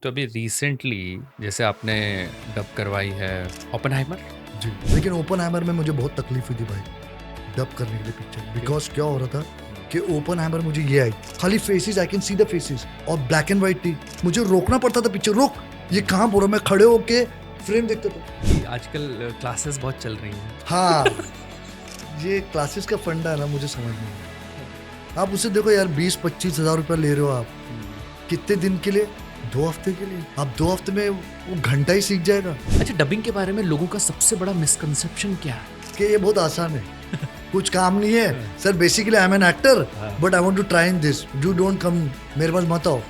तो अभी रिसेंटली जैसे आपने डब करवाई है ओपेनहाइमर। जी, लेकिन ओपनहाइमर में मुझे बहुत तकलीफ हुई थी भाई, डब करने के लिए पिक्चर। बिकॉज़ क्या हो रहा था कि ओपनहाइमर मुझे ये आई, खाली faces, I can see the faces, और ब्लैक एंड व्हाइट थी। मुझे रोकना पड़ता था पिक्चर, रोक, ये कहाँ बोल रहा, मैं खड़े होके फ्रेम देखता था। कि आजकल क्लासेस बहुत चल रही हैं। हाँ, ये क्लासेस का फंडा है ना, मुझे समझ नहीं आता। आप उससे देखो यार, 20-25 हज़ार रुपया ले रहे हो आप, कितने दिन के लिए? 2 हफ्ते के लिए। आप 2 हफ्ते में वो घंटा ही सीख जाएगा अच्छा, डबिंग के बारे में लोगों का सबसे बड़ा मिसकंसेप्शन क्या है? कि ये बहुत आसान है, कुछ काम नहीं है sir. Basically I am an actor, but I want to try in this, you don't come, मेरे पास मत आओ।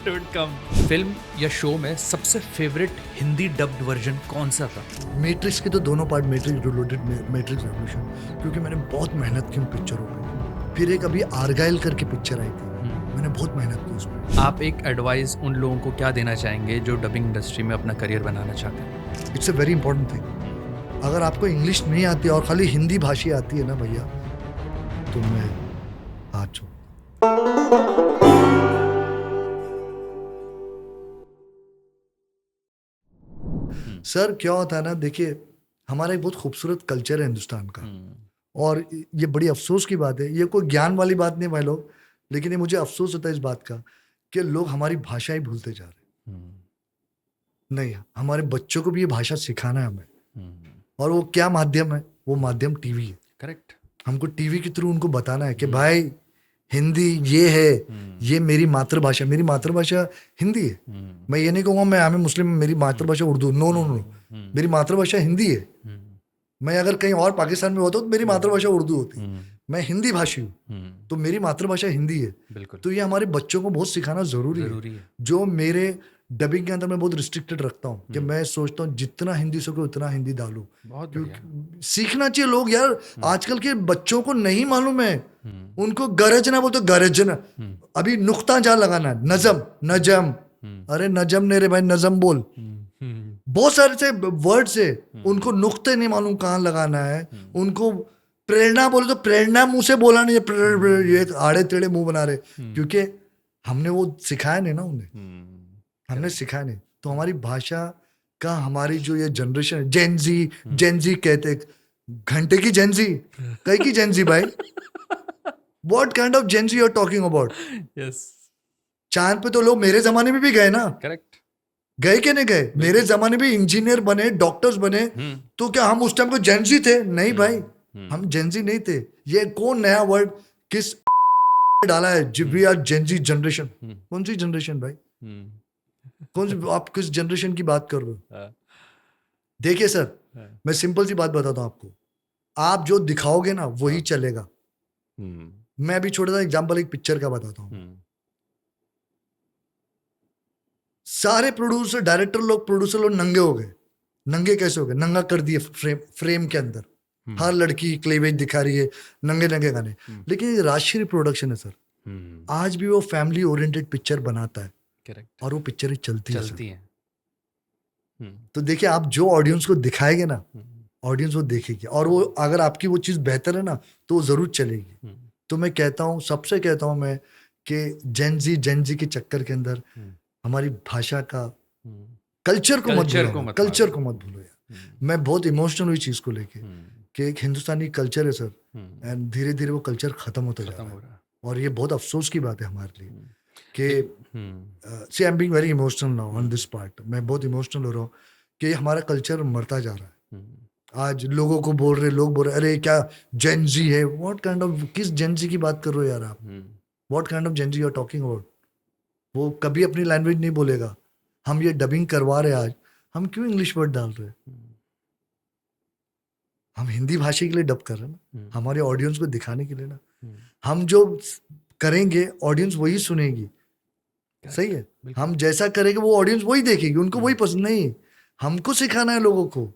Don't come. फिल्म या शो में सबसे फेवरेट हिंदी डब्ड वर्जन कौन सा था? मैट्रिक्स के तो दोनों part, matrix reloaded, matrix revolution, क्योंकि मैंने बहुत मेहनत की उन पिक्चरों पे। फिर एक अभी आर्गाइल करके पिक्चर आई थी, मैंने बहुत मेहनत की उसमें। आप एक एडवाइस उन लोगों को क्या देना चाहेंगे जो डबिंग इंडस्ट्री में अपना करियर बनाना चाहते हैं? It's a very important thing. अगर आपको इंग्लिश नहीं आती और खाली हिंदी भाषी आती है ना भैया, तो मैं हाथ छोड़। सर क्या होता है ना, देखिए, हमारा एक बहुत खूबसूरत कल्चर है हिंदुस्तान का, और ये बड़ी अफसोस की बात है, ये कोई ज्ञान वाली बात नहीं भाई लोग, लेकिन ये मुझे अफसोस होता है इस बात का कि लोग हमारी भाषा ही भूलते जा रहे हैं। नहीं, हमारे बच्चों को भी ये भाषा सिखाना है हमें, और वो क्या माध्यम है? वो माध्यम टीवी है। करेक्ट। हमको टीवी के थ्रू उनको बताना है कि भाई हिंदी ये है, ये मेरी मातृभाषा, मेरी मातृभाषा हिंदी है। मैं ये नहीं कहूँगा मैं आम मुस्लिम, मेरी मातृभाषा उर्दू, नो नो नो, मेरी मातृभाषा हिंदी है। मैं अगर कहीं और पाकिस्तान में होता तो मेरी मातृभाषा उर्दू होती। मैं हिंदी भाषी हूँ, तो मेरी मातृभाषा हिंदी है। बिल्कुल तो ये हमारे बच्चों को बहुत सिखाना जरूरी है। जो मेरे डबिंग के अंदर मैं बहुत रिस्ट्रिक्टेड रखता हूँ कि मैं सोचता हूँ जितना हिंदी सके उतना हिंदी डालूं, क्योंकि सीखना चाहिए लोग यार। आजकल के बच्चों को नहीं मालूम है, उनको गरजना बोलते, गरजना। अभी नुक्ता जहाँ लगाना है, नजम, नजम, अरे नजम नहीं रे भाई, नजम बोल। बहुत सारे से वर्ड से उनको नुक्ते नहीं मालूम कहाँ लगाना है। उनको प्रेरणा बोले तो प्रेरणा मुंह से बोला नहीं, ये आड़े टेढ़े मुंह बना रहे, क्योंकि हमने वो सिखाया नहीं ना उन्हें, हमने सिखाया नहीं। तो हमारी भाषा का, हमारी जो ये जनरेशन है, जेनजी, जेनजी कहते, घंटे की जेनजी, कई की जेनजी भाई, what kind of Gen Z you are talking about? Yes. चांद पे तो लोग मेरे जमाने में भी गए ना, करेक्ट। गए कि नहीं गए? मेरे जमाने में इंजीनियर बने, डॉक्टर्स बने, तो क्या हम उस टाइम को जेनजी थे? नहीं भाई, हम जेनजी नहीं थे। ये कौन नया वर्ड किस डाला है, वी आर जेनजी जनरेशन? कौन सी जनरेशन भाई? कौन सी, आप किस जनरेशन की बात कर रहे हो? देखिए सर, मैं सिंपल सी बात बताता हूँ आपको, आप जो दिखाओगे ना वही चलेगा। मैं अभी छोटा सा एग्जांपल एक पिक्चर का बताता हूँ। सारे प्रोड्यूसर, डायरेक्टर लोग, प्रोड्यूसर लोग नंगे हो गए। नंगे कैसे हो गए? नंगा कर दिए फ्रेम के अंदर, हर लड़की क्लीवेज दिखा रही है, नंगे नंगे गाने। लेकिन ये राजश्री प्रोडक्शन है सर, आज भी वो फैमिली ओरिएंटेड पिक्चर बनाता है। करेक्ट। और वो पिक्चरें चलती है। तो देखिए, आप जो ऑडियंस को दिखाएंगे ना, ऑडियंस वो देखेगी, और वो अगर आपकी वो चीज बेहतर है ना, तो वो जरूर चलेगी। तो मैं कहता हूँ, सबसे कहता हूँ मैं, कि जेनजी के चक्कर के अंदर हमारी भाषा का, कल्चर को मत भूलो यार। मैं बहुत इमोशनल हुई चीज को लेके, कि एक हिंदुस्तानी कल्चर है सर, एंड धीरे धीरे वो कल्चर खत्म होता जा रहा है, और ये बहुत अफसोस की बात है हमारे लिए कि see I am being very emotional now on this part. मैं बहुत इमोशनल हो रहा हूँ कि हमारा कल्चर मरता जा रहा है। आज लोगों को बोल रहे, लोग बोल रहे, अरे क्या जेनजी है? व्हाट काइंड ऑफ, किस जेनजी की बात कर रहे हो यार आप? What kind of Gen Z you are talking about? वो कभी अपनी लैंग्वेज नहीं बोलेगा। हम ये डबिंग करवा रहे आज, हम क्यों इंग्लिश वर्ड डाल रहे हैं? हम हिंदी भाषा के लिए डब कर रहे हैं ना, हमारे ऑडियंस को दिखाने के लिए ना। हम जो करेंगे ऑडियंस वही सुनेगी, सही है। हम जैसा करेंगे वो ऑडियंस वही देखेगी, उनको वही पसंद। नहीं, हमको सिखाना है लोगों को।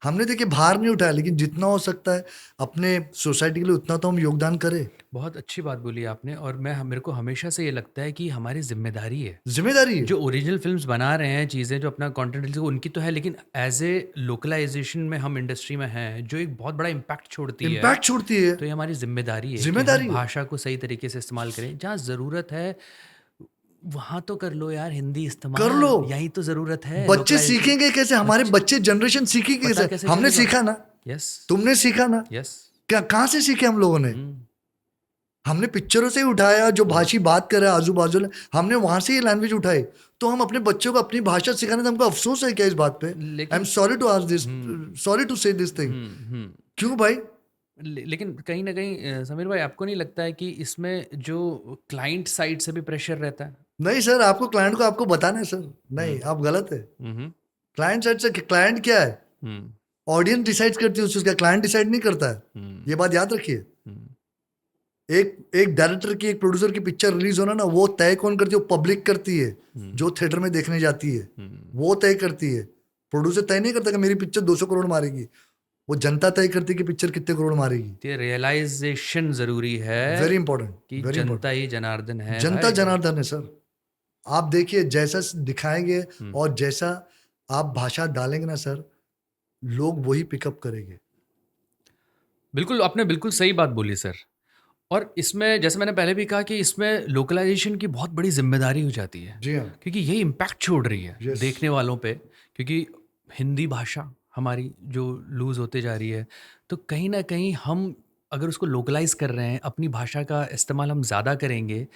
हमने देखिए भार नहीं उठाया, लेकिन जितना हो सकता है अपने सोसाइटी के लिए उतना तो हम योगदान करें। बहुत अच्छी बात बोली आपने, और मेरे को हमेशा से ये लगता है कि हमारी जिम्मेदारी है। जो ओरिजिनल फिल्म्स बना रहे हैं, चीज़ें जो अपना कंटेंट उनकी तो है, लेकिन एज ए लोकलाइजेशन में हम इंडस्ट्री में हैं, जो एक बहुत बड़ा इम्पैक्ट छोड़ती है। तो ये हमारी जिम्मेदारी है कि हम भाषा को सही तरीके से इस्तेमाल करें। जहाँ ज़रूरत है वहां तो कर लो यार, हिंदी इस्तेमाल कर लो। यही तो जरूरत है। बच्चे सीखेंगे कैसे? हमारे बच्चे जनरेशन सीखेंगे पता कैसे? कैसे हमने चलेगा? सीखा ना, यस तुमने सीखा ना, यस। क्या कहाँ से सीखे हम लोगों ने? हमने पिक्चरों से ही उठाया, जो भाषी बात कर रहा है आजू बाजू में, हमने वहां से ये लैंग्वेज उठाई। तो हम अपने बच्चों को अपनी भाषा सिखाने से हमको अफसोस है क्या इस बात पे? I am sorry to ask this, sorry to say this thing. क्यों भाई? लेकिन कहीं ना कहीं समीर भाई, आपको नहीं लगता है कि इसमें जो क्लाइंट साइड से भी प्रेशर रहता है? नहीं सर, आपको क्लाइंट को आपको बताना है सर। नहीं, आप गलत है। क्लाइंट साइड से क्लाइंट क्या है? ऑडियंस डिसाइड करती है उसका, क्लाइंट डिसाइड नहीं करता है। ये बात याद रखिए। एक डायरेक्टर की, एक प्रोड्यूसर की पिक्चर रिलीज होना ना, वो तय कौन करती है? वो पब्लिक करती है, जो थिएटर में देखने जाती है वो तय करती है। प्रोड्यूसर तय नहीं करता कि मेरी पिक्चर 200 करोड़ मारेगी, वो जनता तय करती है कि पिक्चर कितने करोड़ मारेगी। ये रियलाइजेशन जरूरी है, वेरी इंपॉर्टेंट कि वेरी जनता ही जनार्दन है। जनता जनार्दन है सर। आप देखिए, जैसा दिखाएंगे और जैसा आप भाषा डालेंगे ना सर, लोग वही पिकअप करेंगे। बिल्कुल, आपने बिल्कुल सही बात बोली सर। और इसमें जैसे मैंने पहले भी कहा कि इसमें लोकलाइजेशन की बहुत बड़ी जिम्मेदारी हो जाती है, जी हाँ। क्योंकि ये इम्पैक्ट छोड़ रही है Yes. देखने वालों पे। क्योंकि हिंदी भाषा हमारी जो लूज़ होते जा रही है, तो कहीं ना कहीं हम अगर उसको लोकलाइज कर रहे हैं, अपनी भाषा का इस्तेमाल हम ज़्यादा करेंगे,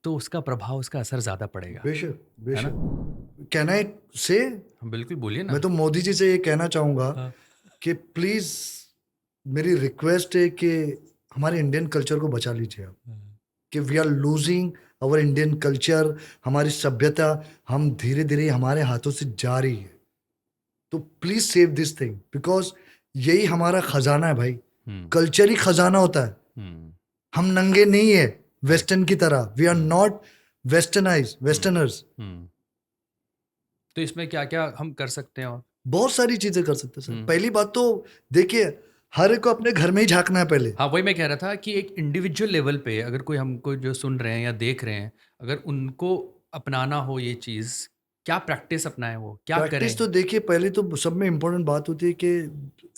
तो उसका प्रभाव, उसका असर ज़्यादा पड़ेगा। बेशक है ना? बेशक। कैन आई से? बिल्कुल बोलिए ना। मैं तो मोदी जी से ये कहना चाहूंगा हाँ। कि प्लीज, मेरी रिक्वेस्ट है कि हमारे इंडियन कल्चर को बचा लीजिए आप। कि we are losing our Indian culture, हमारी सभ्यता हम धीरे धीरे हमारे हाथों से जा रही है। तो please save this thing, because यही हमारा खजाना है भाई। कल्चर ही खजाना होता है। हम नंगे नहीं है वेस्टर्न की तरह। We are not westerners. तो इसमें क्या क्या हम कर सकते हैं? और बहुत सारी चीजें कर सकते हैं सर। पहली बात तो देखिए, हर एक को अपने घर में ही झांकना है पहले। हाँ, वही मैं कह रहा था कि एक इंडिविजुअल लेवल पे अगर कोई हमको जो सुन रहे हैं या देख रहे हैं, अगर उनको अपनाना हो ये चीज़, क्या प्रैक्टिस अपनाएं, वो क्या करें? प्रैक्टिस तो देखिए, पहले तो सब में इम्पोर्टेंट बात होती है कि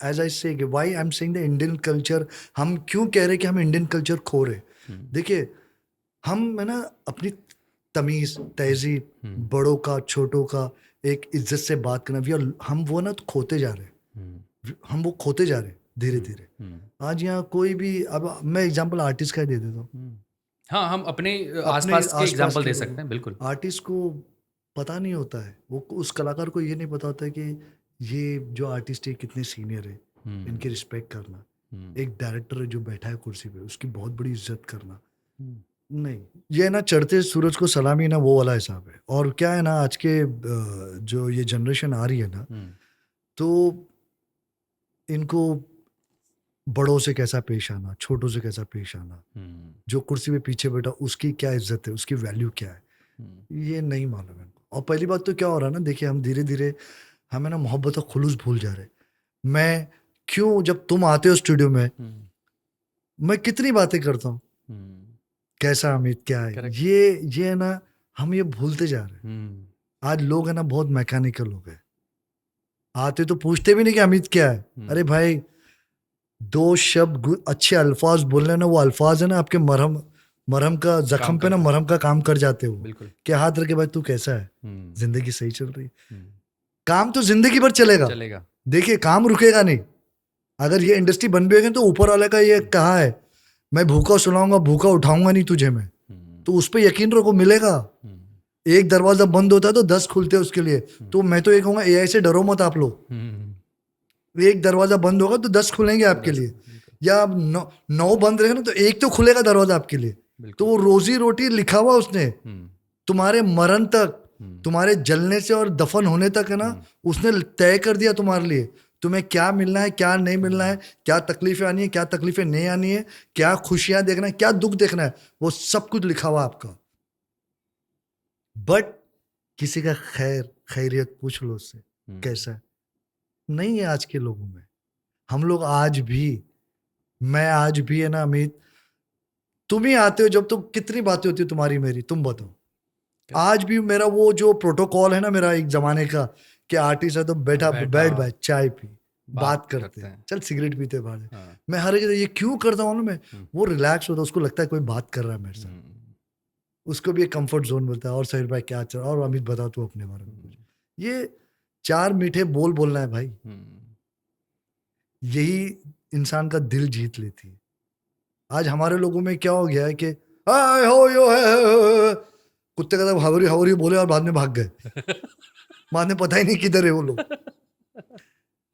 एज आई से why I am saying the Indian culture. हम क्यों कह रहे हैं कि हम इंडियन कल्चर खो रहे? देखिए, हम है ना अपनी तमीज तहजीब, बड़ों का छोटों का एक इज्जत से बात करना, हम वो ना तो खोते जा रहे हैं। हम वो खोते जा रहे हैं धीरे धीरे। आज यहाँ कोई भी, अब मैं एग्जांपल आर्टिस्ट का ही दे देता हूँ। हाँ, हम अपने आसपास के एग्जांपल दे सकते हैं। बिल्कुल। आर्टिस्ट को पता नहीं होता है, वो उस कलाकार को ये नहीं पता होता है कि ये जो आर्टिस्ट है कितने सीनियर है, इनकी रिस्पेक्ट करना। एक डायरेक्टर है जो बैठा है कुर्सी पे, उसकी बहुत बड़ी इज्जत करना। नहीं, ये ना चढ़ते सूरज को सलामी ना, वो वाला हिसाब है। और क्या है ना, आज के जो ये जनरेशन आ रही है ना, तो इनको बड़ों से कैसा पेश आना, छोटों से कैसा पेश आना, जो कुर्सी पे पीछे बैठा उसकी क्या इज्जत है, उसकी वैल्यू क्या है, ये नहीं मालूम है। और पहली बात तो क्या हो रहा है ना, देखिए हम धीरे धीरे हमें ना मोहब्बत और खुलूस भूल जा रहे। मैं क्यों, जब तुम आते हो स्टूडियो में, मैं कितनी बातें करता हूँ, कैसा अमित, क्या है, ये है ना, हम ये भूलते जा रहे। आज लोग है ना बहुत मैकेनिकल हो गए। आते तो पूछते भी नहीं कि अमित क्या है। अरे भाई, दो शब्द अच्छे अल्फाज बोलने ना, वो अल्फाज है ना आपके मरहम का जख्म पे ना मरहम का काम कर जाते हो। क्या हाथ रखे भाई, तू कैसा है, जिंदगी सही चल रही? काम तो जिंदगी भर चलेगा। देखिए, काम रुकेगा नहीं। अगर ये इंडस्ट्री बन भी होगी तो ऊपर वाले का ये कहा है, मैं भूखा सुलाऊंगा, भूखा उठाऊंगा नहीं तुझे मैं। तो उस पर यकीन रखो, मिलेगा। एक दरवाजा बंद होता है तो 10 खुलते हैं उसके लिए। तो मैं तो ये कहूंगा, एआई से डरो मत आप लोग। एक दरवाजा बंद होगा तो 10 खुलेंगे आपके लिए, या 9 बंद रहेगा ना तो एक तो खुलेगा दरवाजा आपके लिए। तो वो रोजी रोटी लिखा हुआ उसने, तुम्हारे मरण तक, तुम्हारे जलने से और दफन होने तक है ना, उसने तय कर दिया तुम्हारे लिए। तुम्हें क्या मिलना है, क्या नहीं मिलना है, क्या तकलीफें आनी है, क्या तकलीफें नहीं आनी है, क्या खुशियां देखना है, क्या दुख देखना है, वो सब कुछ लिखा हुआ आपका। बट किसी का खैरियत पूछ लो उससे, कैसा है, नहीं है आज के लोगों में। हम लोग आज भी, मैं आज भी है ना अमित, तुम ही आते हो जब, तो कितनी बातें होती है तुम्हारी मेरी, तुम बताओ। आज भी मेरा वो जो प्रोटोकॉल है ना मेरा एक जमाने का, कि आर्टिस्ट है तो बैठ चाय पी, बात करते हैं, चल सिगरेट पीते बाहर। मैं हर एक ये क्यों करता हूँ ना मैं, वो रिलैक्स होता है, उसको लगता है कोई बात कर रहा है मेरे साथ। उसको भी एक कंफर्ट जोन मिलता है। और साहिर भाई क्या चल, और अमित बता तू अपने बारे में कुछ। ये 4 मीठे बोल बोलना है भाई, यही इंसान का दिल जीत लेती है। आज हमारे लोगों में क्या हो गया है कि हाय हो यो है, कुत्ते का तब हवरी हवरी बोले और बाद में भाग गए, बाद में पता ही नहीं किधर है वो लोग।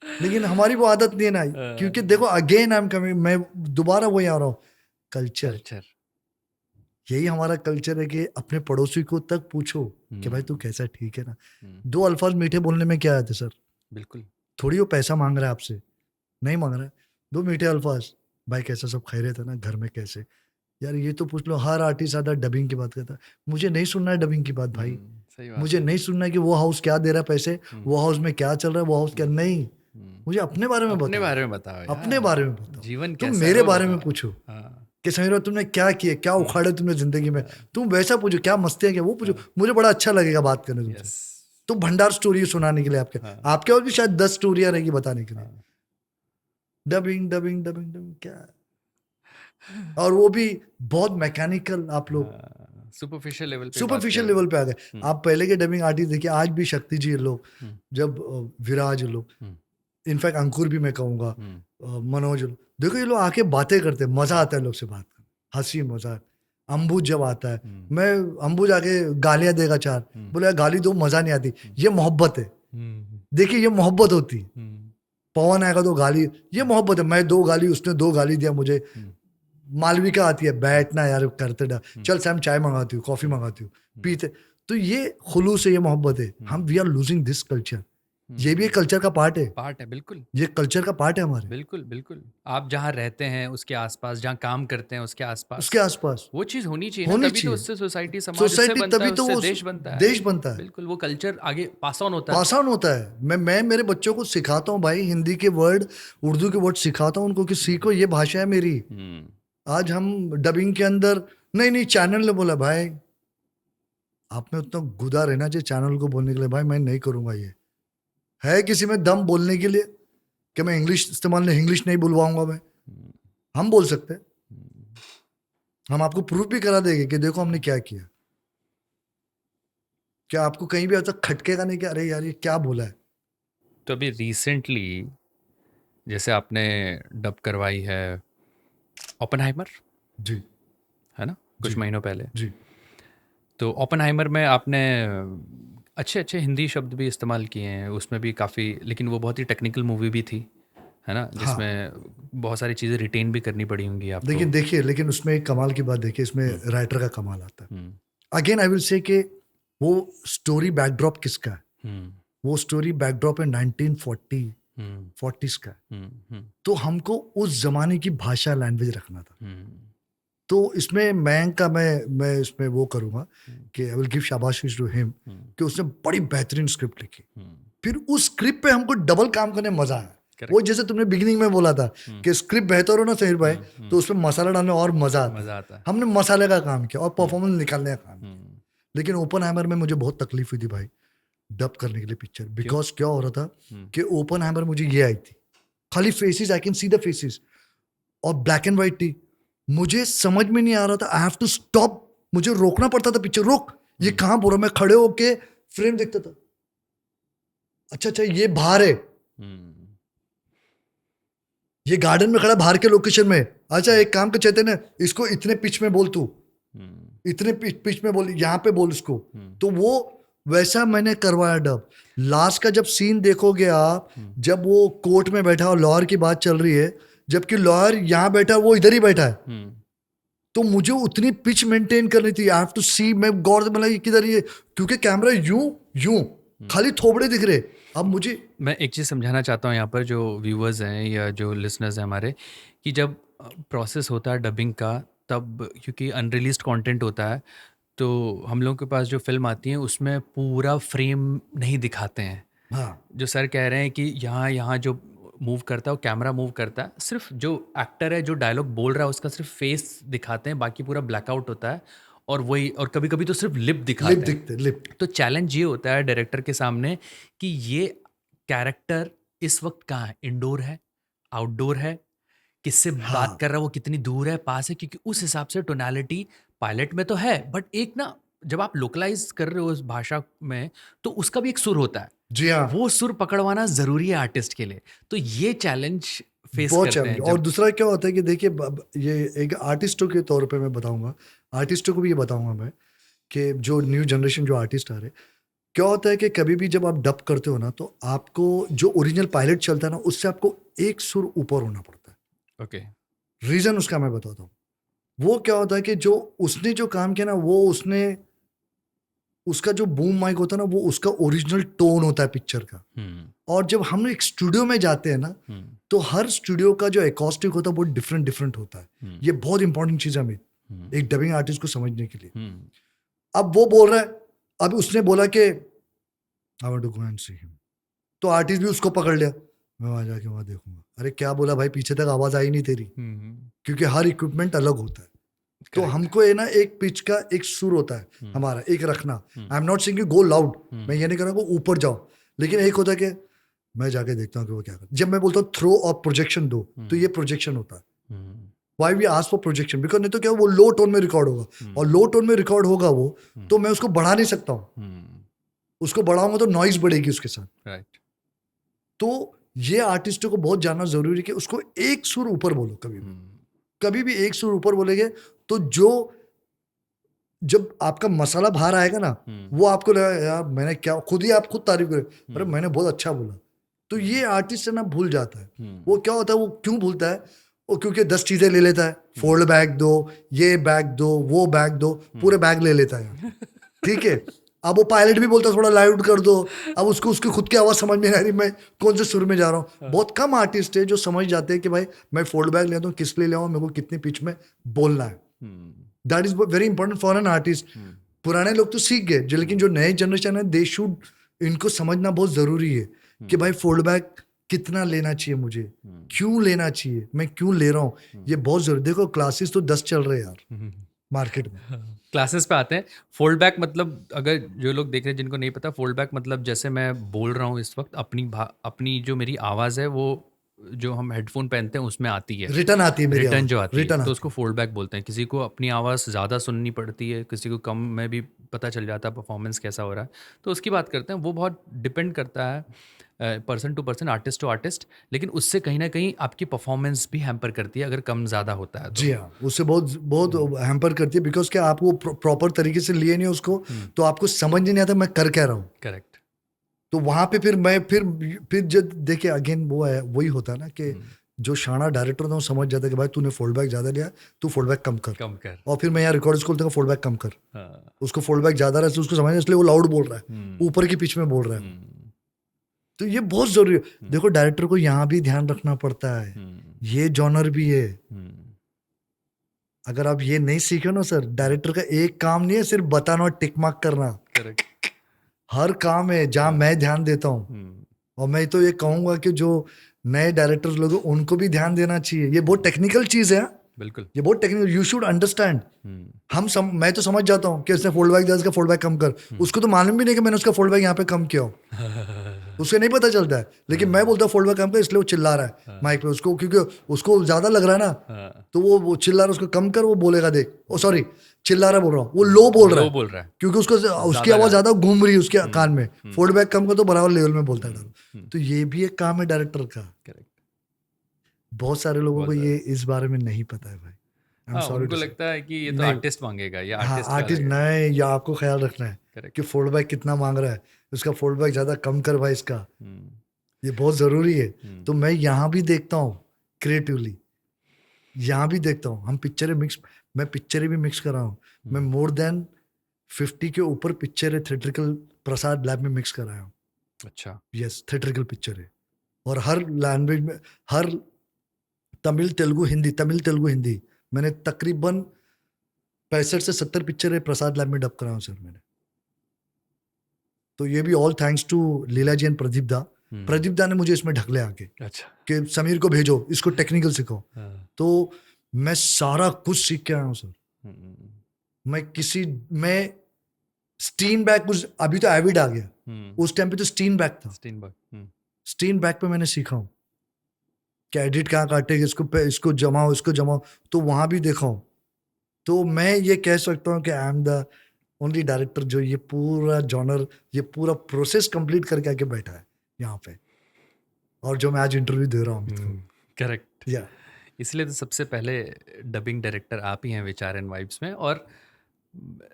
लेकिन हमारी वो आदत नहीं है ना, क्योंकि देखो अगेन आई एम कमिंग, मैं दोबारा वही आ रहा हूँ, कल्चर। यही हमारा कल्चर है कि अपने पड़ोसी को तक पूछो कि भाई तू कैसा, ठीक है ना। 2 अल्फाज मीठे बोलने में क्या आते सर? बिल्कुल। थोड़ी वो पैसा मांग रहा है आपसे, नहीं मांग रहा है। 2 मीठे अल्फाज, भाई कैसा, सब खैरियत है ना, घर में कैसे? यार ये तो पूछ लो। हर आर्टिस्ट आता डबिंग की बात करता है, मुझे नहीं सुनना है डबिंग की बात भाई। सही बात मुझे नहीं सुनना है कि वो हाउस क्या दे रहा है पैसे, वो हाउस में क्या चल रहा है, वो हाउस क्या नहीं। मुझे अपने बारे में अपने बताओ, बारे में बताओ यार। अपने बारे में बताओ। जीवन तुम कैसा है मेरे वो बारे में बताओ। पूछो हाँ, कि समीरा तुमने क्या किया, क्या उखाड़ा तुमने जिंदगी में, तुम वैसा पूछो क्या मस्ती है क्या, वो पूछो। मुझे बड़ा अच्छा लगेगा बात करने तुमसे। यस। तो भंडार स्टोरी सुनाने के लिए आपके हाँ। आपके और भी शायद 10 स्टोरियां रहेगी बताने के लिए। डबिंग डबिंग डबिंग डबिंग क्या, और वो भी बहुत मैकेनिकल। आप लोग सुपरफिशियल लेवल पे बात सुपरफिशियल कर रहे लेवल पे आ गए। आप पहले के डबिंग आर्टिस्ट देखिए, आज भी शक्ति जी लोग, जब विराज लोग, इनफैक्ट अंकुर भी मैं कहूंगा, मनोज लोग, देखो ये लोग आके बातें करते, मजा आता है लोग से बात कर, हंसी मजाक। अंबुज जब आता है, मैं अंबुज आके गालियां देगा 4, बोले यार गाली दो, मजा नहीं आती, ये मोहब्बत है। देखिए ये मोहब्बत होती है। पवन आएगा तो गाली, ये मोहब्बत है। मैं 2 गाली, उसने 2 गाली दिया मुझे। मालविका आती है, बैठना यार करते डा, चल सैम चाय मंगाती हूँ, कॉफी मंगाती हूँ, पीते। तो ये खुलूस है, ये मोहब्बत है। हम we are losing this culture. ये भी एक कल्चर का पार्ट है, बिल्कुल ये कल्चर का पार्ट है हमारे, बिल्कुल बिल्कुल। आप जहाँ रहते हैं उसके आसपास, जहाँ काम करते हैं उसके आसपास उसके आसपास वो चीज़ होनी चाहिए ना, होनी तभी तो चाहिए। उससे सोसाइटी, समाज उससे सोसाइटी बनता तभी है, तो उससे वो देश बनता है। देश बनता है, बिल्कुल, वो कल्चर आगे पास ऑन होता है। पास ऑन होता है। मैं मेरे बच्चों को सिखाता हूँ भाई, हिंदी के वर्ड, उर्दू के वर्ड सिखाता हूँ उनको कि सीखो, ये भाषा है मेरी। आज हम डबिंग के अंदर नहीं नहीं चैनल ने बोला, भाई आप में उतना गुदा रहना चाहिए चैनल को बोलने के लिए, भाई मैं नहीं करूंगा। ये है किसी में दम बोलने के लिए कि मैं इंग्लिश इस्तेमाल नहीं, इंग्लिश नहीं बुलवाऊंगा मैं। हम बोल सकते हैं, हम आपको प्रूफ भी करा देंगे कि देखो हमने क्या किया। क्या आपको कहीं भी ऐसा खटकेगा नहीं कि अरे यार ये क्या बोला है? तो अभी रिसेंटली जैसे आपने डब करवाई है ओपनहाइमर, जी है ना, कुछ जी महीनों पहले। जी तो ओपनहाइमर में आपने अच्छे अच्छे हिंदी शब्द भी इस्तेमाल किए हैं उसमें भी काफ़ी, लेकिन वो बहुत ही टेक्निकल मूवी भी थी, है ना, हाँ। जिसमें बहुत सारी चीज़ें रिटेन भी करनी पड़ी होंगी आपको। लेकिन देखिए, लेकिन उसमें एक कमाल की बात देखिए, इसमें राइटर का कमाल आता है। हम्म, अगेन आई विल से कि वो स्टोरी बैकड्रॉप किसका है? हम्म, वो स्टोरी बैकड्रॉप है 1940 हम्म, 40s का है। हम्म, तो हमको उस जमाने की भाषा, लैंग्वेज रखना था। हम्म, तो इसमें मयंक का मैं इसमें वो करूंगा कि आई विल गिव शाबाशी टू हिम कि उसने बड़ी बेहतरीन स्क्रिप्ट लिखी। फिर उस स्क्रिप्ट पे हमको डबल काम करने में मजा आया। Correct. वो जैसे तुमने बिगिनिंग में बोला था कि स्क्रिप्ट बेहतर हो ना सहीर भाई, तो उसमें मसाला डालने और मजा आता है। हमने मसाले का काम किया और परफॉर्मेंस निकालने का काम किया। लेकिन ओपनहाइमर में मुझे बहुत तकलीफ हुई थी भाई डब करने के लिए पिक्चर, बिकॉज क्या हो रहा था कि ओपनहाइमर मुझे ये आई थी, खाली faces, I can see the faces, और ब्लैक एंड व्हाइट थी। मुझे समझ में नहीं आ रहा था, आई हैव टू स्टॉप, मुझे रोकना पड़ता था पिक्चर, रोक ये कहां बोल रहा। मैं खड़े होके फ्रेम देखता था, अच्छा अच्छा ये बाहर है, ये गार्डन में खड़ा बाहर के लोकेशन में, अच्छा एक काम कर चैतन्य, इसको इतने पिच में बोल, तू इतने पिच में बोल, यहाँ पे बोल इसको। तो वो वैसा मैंने करवाया डब। लास्ट का जब सीन देखोगे आप, जब वो कोर्ट में बैठा और लॉयर की बात चल रही है, जबकि लॉयर यहाँ बैठा, वो इधर ही बैठा है, तो मुझे उतनी पिच मेंटेन करनी थी। आई हैव टू सी, मैं गौर से बोला किधर ये, क्योंकि कैमरा यूं यूं खाली थोबड़े दिख रहे। अब मुझे, मैं एक चीज़ समझाना चाहता हूँ यहाँ पर जो व्यूअर्स हैं या जो लिसनर्स हैं हमारे, कि जब प्रोसेस होता है डबिंग का, तब क्योंकि अनरिलीज्ड कंटेंट होता है, तो हम लोगों के पास जो फिल्म आती है उसमें पूरा फ्रेम नहीं दिखाते हैं। हाँ जो सर कह रहे हैं कि यहाँ यहाँ जो मूव करता है वो कैमरा मूव करता है, सिर्फ जो एक्टर है जो डायलॉग बोल रहा है उसका सिर्फ फेस दिखाते हैं, बाकी पूरा ब्लैकआउट होता है। और वही, और कभी कभी तो सिर्फ लिप लिप दिखाते हैं। दिखते, लिप। तो चैलेंज ये होता है डायरेक्टर के सामने कि ये कैरेक्टर इस वक्त कहाँ है, इंडोर है, आउटडोर है, किससे बात हाँ कर रहा है, वो कितनी दूर है, पास है, क्योंकि उस हिसाब से टोनालिटी पायलट में तो है, बट एक ना जब आप लोकलाइज कर रहे हो उस भाषा में, तो उसका भी एक सुर होता है। जी हाँ, वो सुर पकड़वाना ज़रूरी है आर्टिस्ट के लिए। तो ये चैलेंज फेस बहुत करते हैं चैलेंज। और जब दूसरा क्या होता है कि देखिए ये एक आर्टिस्टों के तौर पे मैं बताऊंगा, आर्टिस्टों को भी ये बताऊंगा मैं कि जो न्यू जनरेशन जो आर्टिस्ट आ रहे, क्या होता है कि कभी भी जब आप डब करते हो ना, तो आपको जो ओरिजिनल पायलट चलता है ना, उससे आपको एक सुर ऊपर होना पड़ता है। ओके। रीजन उसका मैं बताता हूँ। वो क्या होता है कि जो उसने जो काम किया ना, वो उसने उसका जो बूम माइक होता है ना, वो उसका ओरिजिनल टोन होता है पिक्चर का। और जब हम एक स्टूडियो में जाते हैं ना, तो हर स्टूडियो का जो एकॉस्टिक होता है वो डिफरेंट डिफरेंट होता है। ये बहुत इंपॉर्टेंट चीज है हमें एक डबिंग आर्टिस्ट को समझने के लिए। अब वो बोल रहा है, अब उसने बोला कि I want to go and see him, तो आर्टिस्ट भी उसको पकड़ लिया, मैं वहां जाके वहां देखूंगा। अरे क्या बोला भाई, पीछे तक आवाज आई नहीं तेरी, क्योंकि हर इक्विपमेंट अलग होता है। तो हमको ये ना एक पिच का एक सुर होता है हमारा, एक रखना। I am not saying you go loud, मैं ये नहीं कर रहा हूँ ऊपर जाओ, लेकिन एक होता है कि मैं जाके देखता हूँ कि वो क्या कर। जब मैं बोलता हूँ थ्रो और प्रोजेक्शन दो, तो ये प्रोजेक्शन होता है। Why we ask for projection, because नहीं तो क्या वो लो टोन में रिकॉर्ड होगा, और लो टोन में रिकॉर्ड होगा वो, तो मैं उसको बढ़ा नहीं सकता हूँ। उसको बढ़ाऊंगा तो नॉइज बढ़ेगी उसके साथ। राइट। तो ये आर्टिस्टों को बहुत जानना जरूरी है कि उसको एक सुर ऊपर बोलो। कभी भी एक सुर ऊपर बोलेंगे तो जो जब आपका मसाला बाहर आएगा ना, वो आपको लगेगा यार मैंने क्या, खुद ही आप खुद तारीफ करें, अरे मैंने बहुत अच्छा बोला। तो ये आर्टिस्ट है ना भूल जाता है। वो क्या होता है, वो क्यों भूलता है, वो क्योंकि 10 चीजें ले लेता है, फोल्ड बैग दो, ये बैग दो, वो बैग दो, पूरे बैग ले लेता है। ठीक है, अब वो पायलट भी बोलता है थोड़ा लाउड कर दो, अब उसको उसकी खुद की आवाज समझ में नहीं आ रही, मैं कौन से सुर में जा रहा हूँ। बहुत कम आर्टिस्ट है जो समझ जाते हैं कि भाई मैं फोल्ड बैग लेता हूँ किस लिए ले आऊँ, मेरे को कितनी पिच में बोलना है। That is very important for an artist. पुराने लोग तो सीख गए, लेकिन जो नए जनरेशन है, दे शुड, इनको समझना बहुत जरूरी है कि भाई फोल्ड बैग कितना लेना चाहिए मुझे, क्यों लेना चाहिए, मैं क्यों ले रहा हूँ, ये बहुत जरूरी। देखो क्लासेस तो 10 चल रहे हैं यार मार्केट में। क्लासेस पे आते हैं। फोल्ड बैक मतलब, अगर जो लोग देख रहे हैं जिनको नहीं पता, फोल्ड बैक मतलब जैसे मैं बोल रहा हूँ इस वक्त, अपनी जो मेरी आवाज़ है वो जो हम हेडफोन पहनते हैं उसमें आती है, रिटर्न आती है मेरी रिटर्न आवाज, जो आती है, रिटर्न तो आती उसको फोल्ड बैक बोलते हैं। किसी को अपनी आवाज़ ज़्यादा सुननी पड़ती है, किसी को कम में भी पता चल जाता है परफॉर्मेंस कैसा हो रहा है, तो उसकी बात करते हैं। वो बहुत डिपेंड करता है person to person, artist to artist, लेकिन उससे कहीं ना कहीं आपकी परफॉर्मेंस भी हैम्पर करती है अगर कम ज़्यादा होता है तो। जी हाँ, उससे बहुत बहुत हैम्पर करती है, बिकॉज क्या आप वो प्रॉपर तरीके से लिए नहीं उसको, तो आपको समझ नहीं आता मैं कर क्या रहा हूँ। करेक्ट। तो वहां पे फिर मैं फिर जब देखिए अगेन वो है, वही होता है ना कि जो शाना डायरेक्टर था वो समझ जाता है कि भाई तूने फोल्ड बैक ज्यादा लिया, तू फोल्ड बैक कम कर। और फिर मैं यहाँ रिकॉर्ड स्कूल तक फोल्ड बैक कम कर, उसको फोल्ड बैक ज्यादा रहा है, उसको समझ, इसलिए वो लाउड बोल रहा है, ऊपर की पिच में बोल रहा है। तो ये बहुत जरूरी है। देखो डायरेक्टर को यहाँ भी ध्यान रखना पड़ता है, ये जॉनर भी है। अगर आप ये नहीं सीखे ना सर, डायरेक्टर का एक काम नहीं है सिर्फ बताना और टिक मार्क करना, हर काम है जहाँ मैं ध्यान देता हूँ। और मैं तो ये कहूंगा कि जो नए डायरेक्टर्स लोग हैं उनको भी ध्यान देना चाहिए, ये बहुत टेक्निकल चीज है। बिल्कुल, ये बहुत टेक्निकल, यू शुड अंडरस्टैंड। मैं तो समझ जाता हूँ कि इसने फोल्ड बैक दिया, इसका फोल्ड बैक कम कर, उसको तो मालूम भी नहीं कि मैंने उसका फोल्ड बैक यहाँ पे कम किया हो, उसको नहीं पता चलता है। लेकिन मैं बोलता हूँ फोल्ड बैक कम कर, इसलिए वो चिल्ला रहा है माइक पे, उसको क्योंकि उसको ज्यादा लग रहा है ना, तो वो चिल्ला रहा है, उसको कम कर, वो बोलेगा देख, ओ सॉरी चिल्ला रहा बोल रहा हूँ, वो लो बोल रहा है क्योंकि उसको उसकी आवाज ज्यादा घूम रही है उसके कान में। फोल्ड बैक कम कर तो बराबर लेवल में बोलता है। तो ये भी एक काम है डायरेक्टर का। बहुत सारे लोगों को ये इस बारे में नहीं पता है भाई। उनको लगता है कि ये तो आर्टिस्ट मांगेगा, या आर्टिस्ट नहीं, या आपको ख्याल रखना है कि फोल्ड बैक कितना मांग रहा है, उसका फोल्ड बैक ज्यादा कम कर भाई इसका, ये बहुत जरूरी है। तो मैं यहाँ भी देखता हूँ क्रिएटिवली, यहाँ भी देखता हूँ, हम मैं पिक्चरें भी मिक्स कर रहा हूँ। मैं मोर देन 50 के ऊपर पिक्चर है थिएट्रिकल प्रसाद लैब में मिक्स कर रहा हूँ। अच्छा, यस, थिएट्रिकल पिक्चर है, और हर लैंग्वेज में, हर तमिल तेलुगु हिंदी मैंने तकरीबन 65 से 70 पिक्चर है प्रसाद लैब में डब कराया हूँ सर मैंने। तो ये भी all thanks to Leela ji and Pradeep da. Pradeep दा ने मुझे इसमें ढकले आके, अच्छा, कि समीर को भेजो, इसको टेक्निकल सिखाओ। तो मैं सारा कुछ सीख के आया हूँ सर। मैं स्टीन बैक, अभी तो एविड आ गया, उस टाइम पे तो स्टीन बैक था। स्टीन बैक पे मैंने सीखा हूँ कि एडिट कहाँ काटेगा, इसको जमाओ, इसको जमाओ। तो वहां भी देखा हूँ तो मैं ये कह सकता हूँ कि I am the only director जो ये पूरा जॉनर, ये पूरा प्रोसेस कंप्लीट करके आके बैठा है यहाँ पे, और जो मैं आज इंटरव्यू दे रहा हूँ अमित को। करेक्ट। या इसलिए तो सबसे पहले डबिंग डायरेक्टर आप ही हैं विचार एंड वाइब्स में। और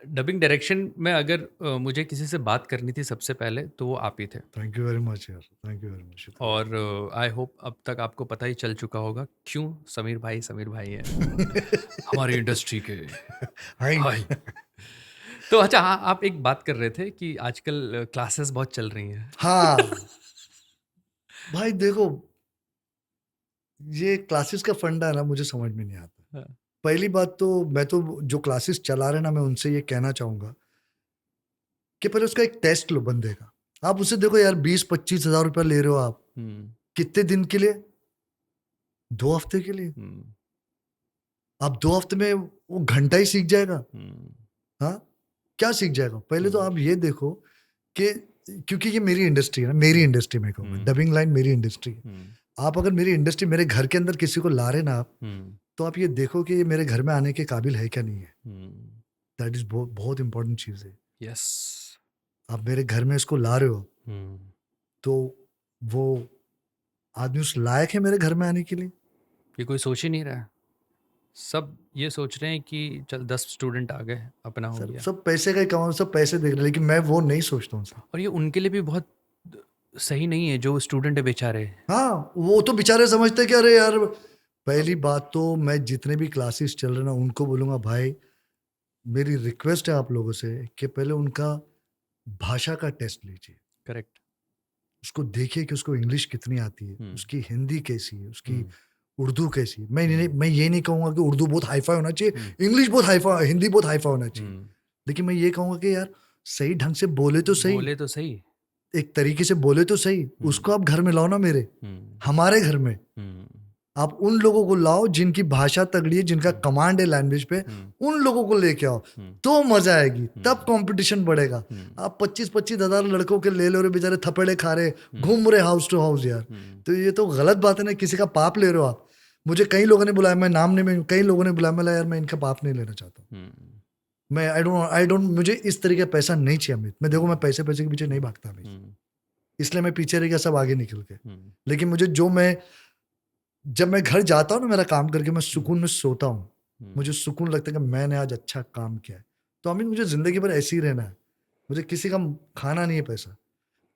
डबिंग डायरेक्शन में अगर मुझे किसी से बात करनी थी सबसे पहले तो वो आप ही थे। थैंक यू वेरी मच यार, थैंक यू वेरी मच। और आई होप अब तक आपको पता ही चल चुका होगा क्यों समीर भाई हैं हमारी इंडस्ट्री के भाई। तो अच्छा, हाँ, आप एक बात कर रहे थे कि आजकल क्लासेस बहुत चल रही हैं। हाँ भाई देखो, ये क्लासेस का फंडा है ना, मुझे समझ में नहीं आता। हाँ, पहली बात तो मैं तो जो क्लासेस चला रहे ना, मैं उनसे ये कहना चाहूंगा कि पहले उसका एक टेस्ट लो बंदे का। आप उसे देखो यार, 20-25 हजार रुपया ले रहे हो आप, कितने दिन के लिए? 2 हफ्ते के लिए। आप 2 हफ्ते में वो घंटा ही सीख जाएगा? हाँ, क्या सीख जाएगा? पहले तो आप ये देखो कि, क्योंकि ये मेरी इंडस्ट्री है ना, मेरी इंडस्ट्री में कहूँगा, डबिंग लाइन मेरी इंडस्ट्री है। आप अगर मेरी इंडस्ट्री, मेरे घर के अंदर किसी को ला रहे ना आप, तो आप ये देखो कि ये मेरे घर में आने के काबिल है क्या नहीं है। दैट इज बहुत इंपॉर्टेंट चीज है। यस। आप मेरे घर में इसको ला रहे हो, तो वो आदमी उस लायक है मेरे घर में आने के लिए? ये कोई सोच ही नहीं रहा है। सब ये सोच रहे हैं कि चल 10 स्टूडेंट आ गए, अपना हो गया। सब पैसे का ही कमाओ, सब पैसे देख रहे हैं, लेकिन मैं वो नहीं सोचता हूँ सर। और ये उनके लिए भी बहुत सही नहीं है जो स्टूडेंट है बेचारे। हाँ, वो तो बेचारे समझते हैं कि अरे यार, पहली बात तो मैं जितने भी क्लासेस चल रहे ना उनको बोलूंगा, भाई मेरी रिक्वेस्ट है आप लोगों से कि पहले उनका भाषा का टेस्ट लीजिए। करेक्ट। उसको देखिए कि उसको इंग्लिश कितनी आती है, उसकी हिंदी कैसी है, उसकी उर्दू कैसी है। मैं ये नहीं कहूंगा कि उर्दू बहुत हाईफाई होना चाहिए, इंग्लिश बहुत हाईफाई, हिंदी बहुत हाईफाई होना चाहिए, लेकिन मैं ये कहूंगा कि यार सही ढंग से बोले तो सही, एक तरीके से बोले तो सही। उसको आप घर में लाओ ना, मेरे हमारे घर में आप उन लोगों को लाओ जिनकी भाषा तगड़ी है, जिनका कमांड है लैंग्वेज पे, उन लोगों को लेके आओ, तो मजा आएगी, तब कंपटीशन बढ़ेगा। आप 25-25 हजार लड़कों के ले रहे, बेचारे थपेड़े खा रहे, घूम रहे हाउस टू हाउस यार, तो ये तो गलत बात है ना, किसी का पाप ले रहे हो आप। मुझे कई लोगों ने बुलाया, मैं नाम नहीं, कई लोगों ने बुलाया, मैं यार मैं इनका पाप नहीं लेना चाहता। मैं आई डोंट मुझे इस तरीके का पैसा नहीं चाहिए अमित। मैं देखो, मैं पैसे के पीछे नहीं भागता अमित, इसलिए मैं पीछे रह गया, सब आगे निकल के। लेकिन मुझे जब मैं घर जाता हूँ ना, मेरा काम करके मैं सुकून में सोता हूँ, मुझे सुकून लगता है कि मैंने आज अच्छा काम किया है। तो अमित मुझे जिंदगी भर ऐसे ही रहना है, मुझे किसी का खाना नहीं है पैसा।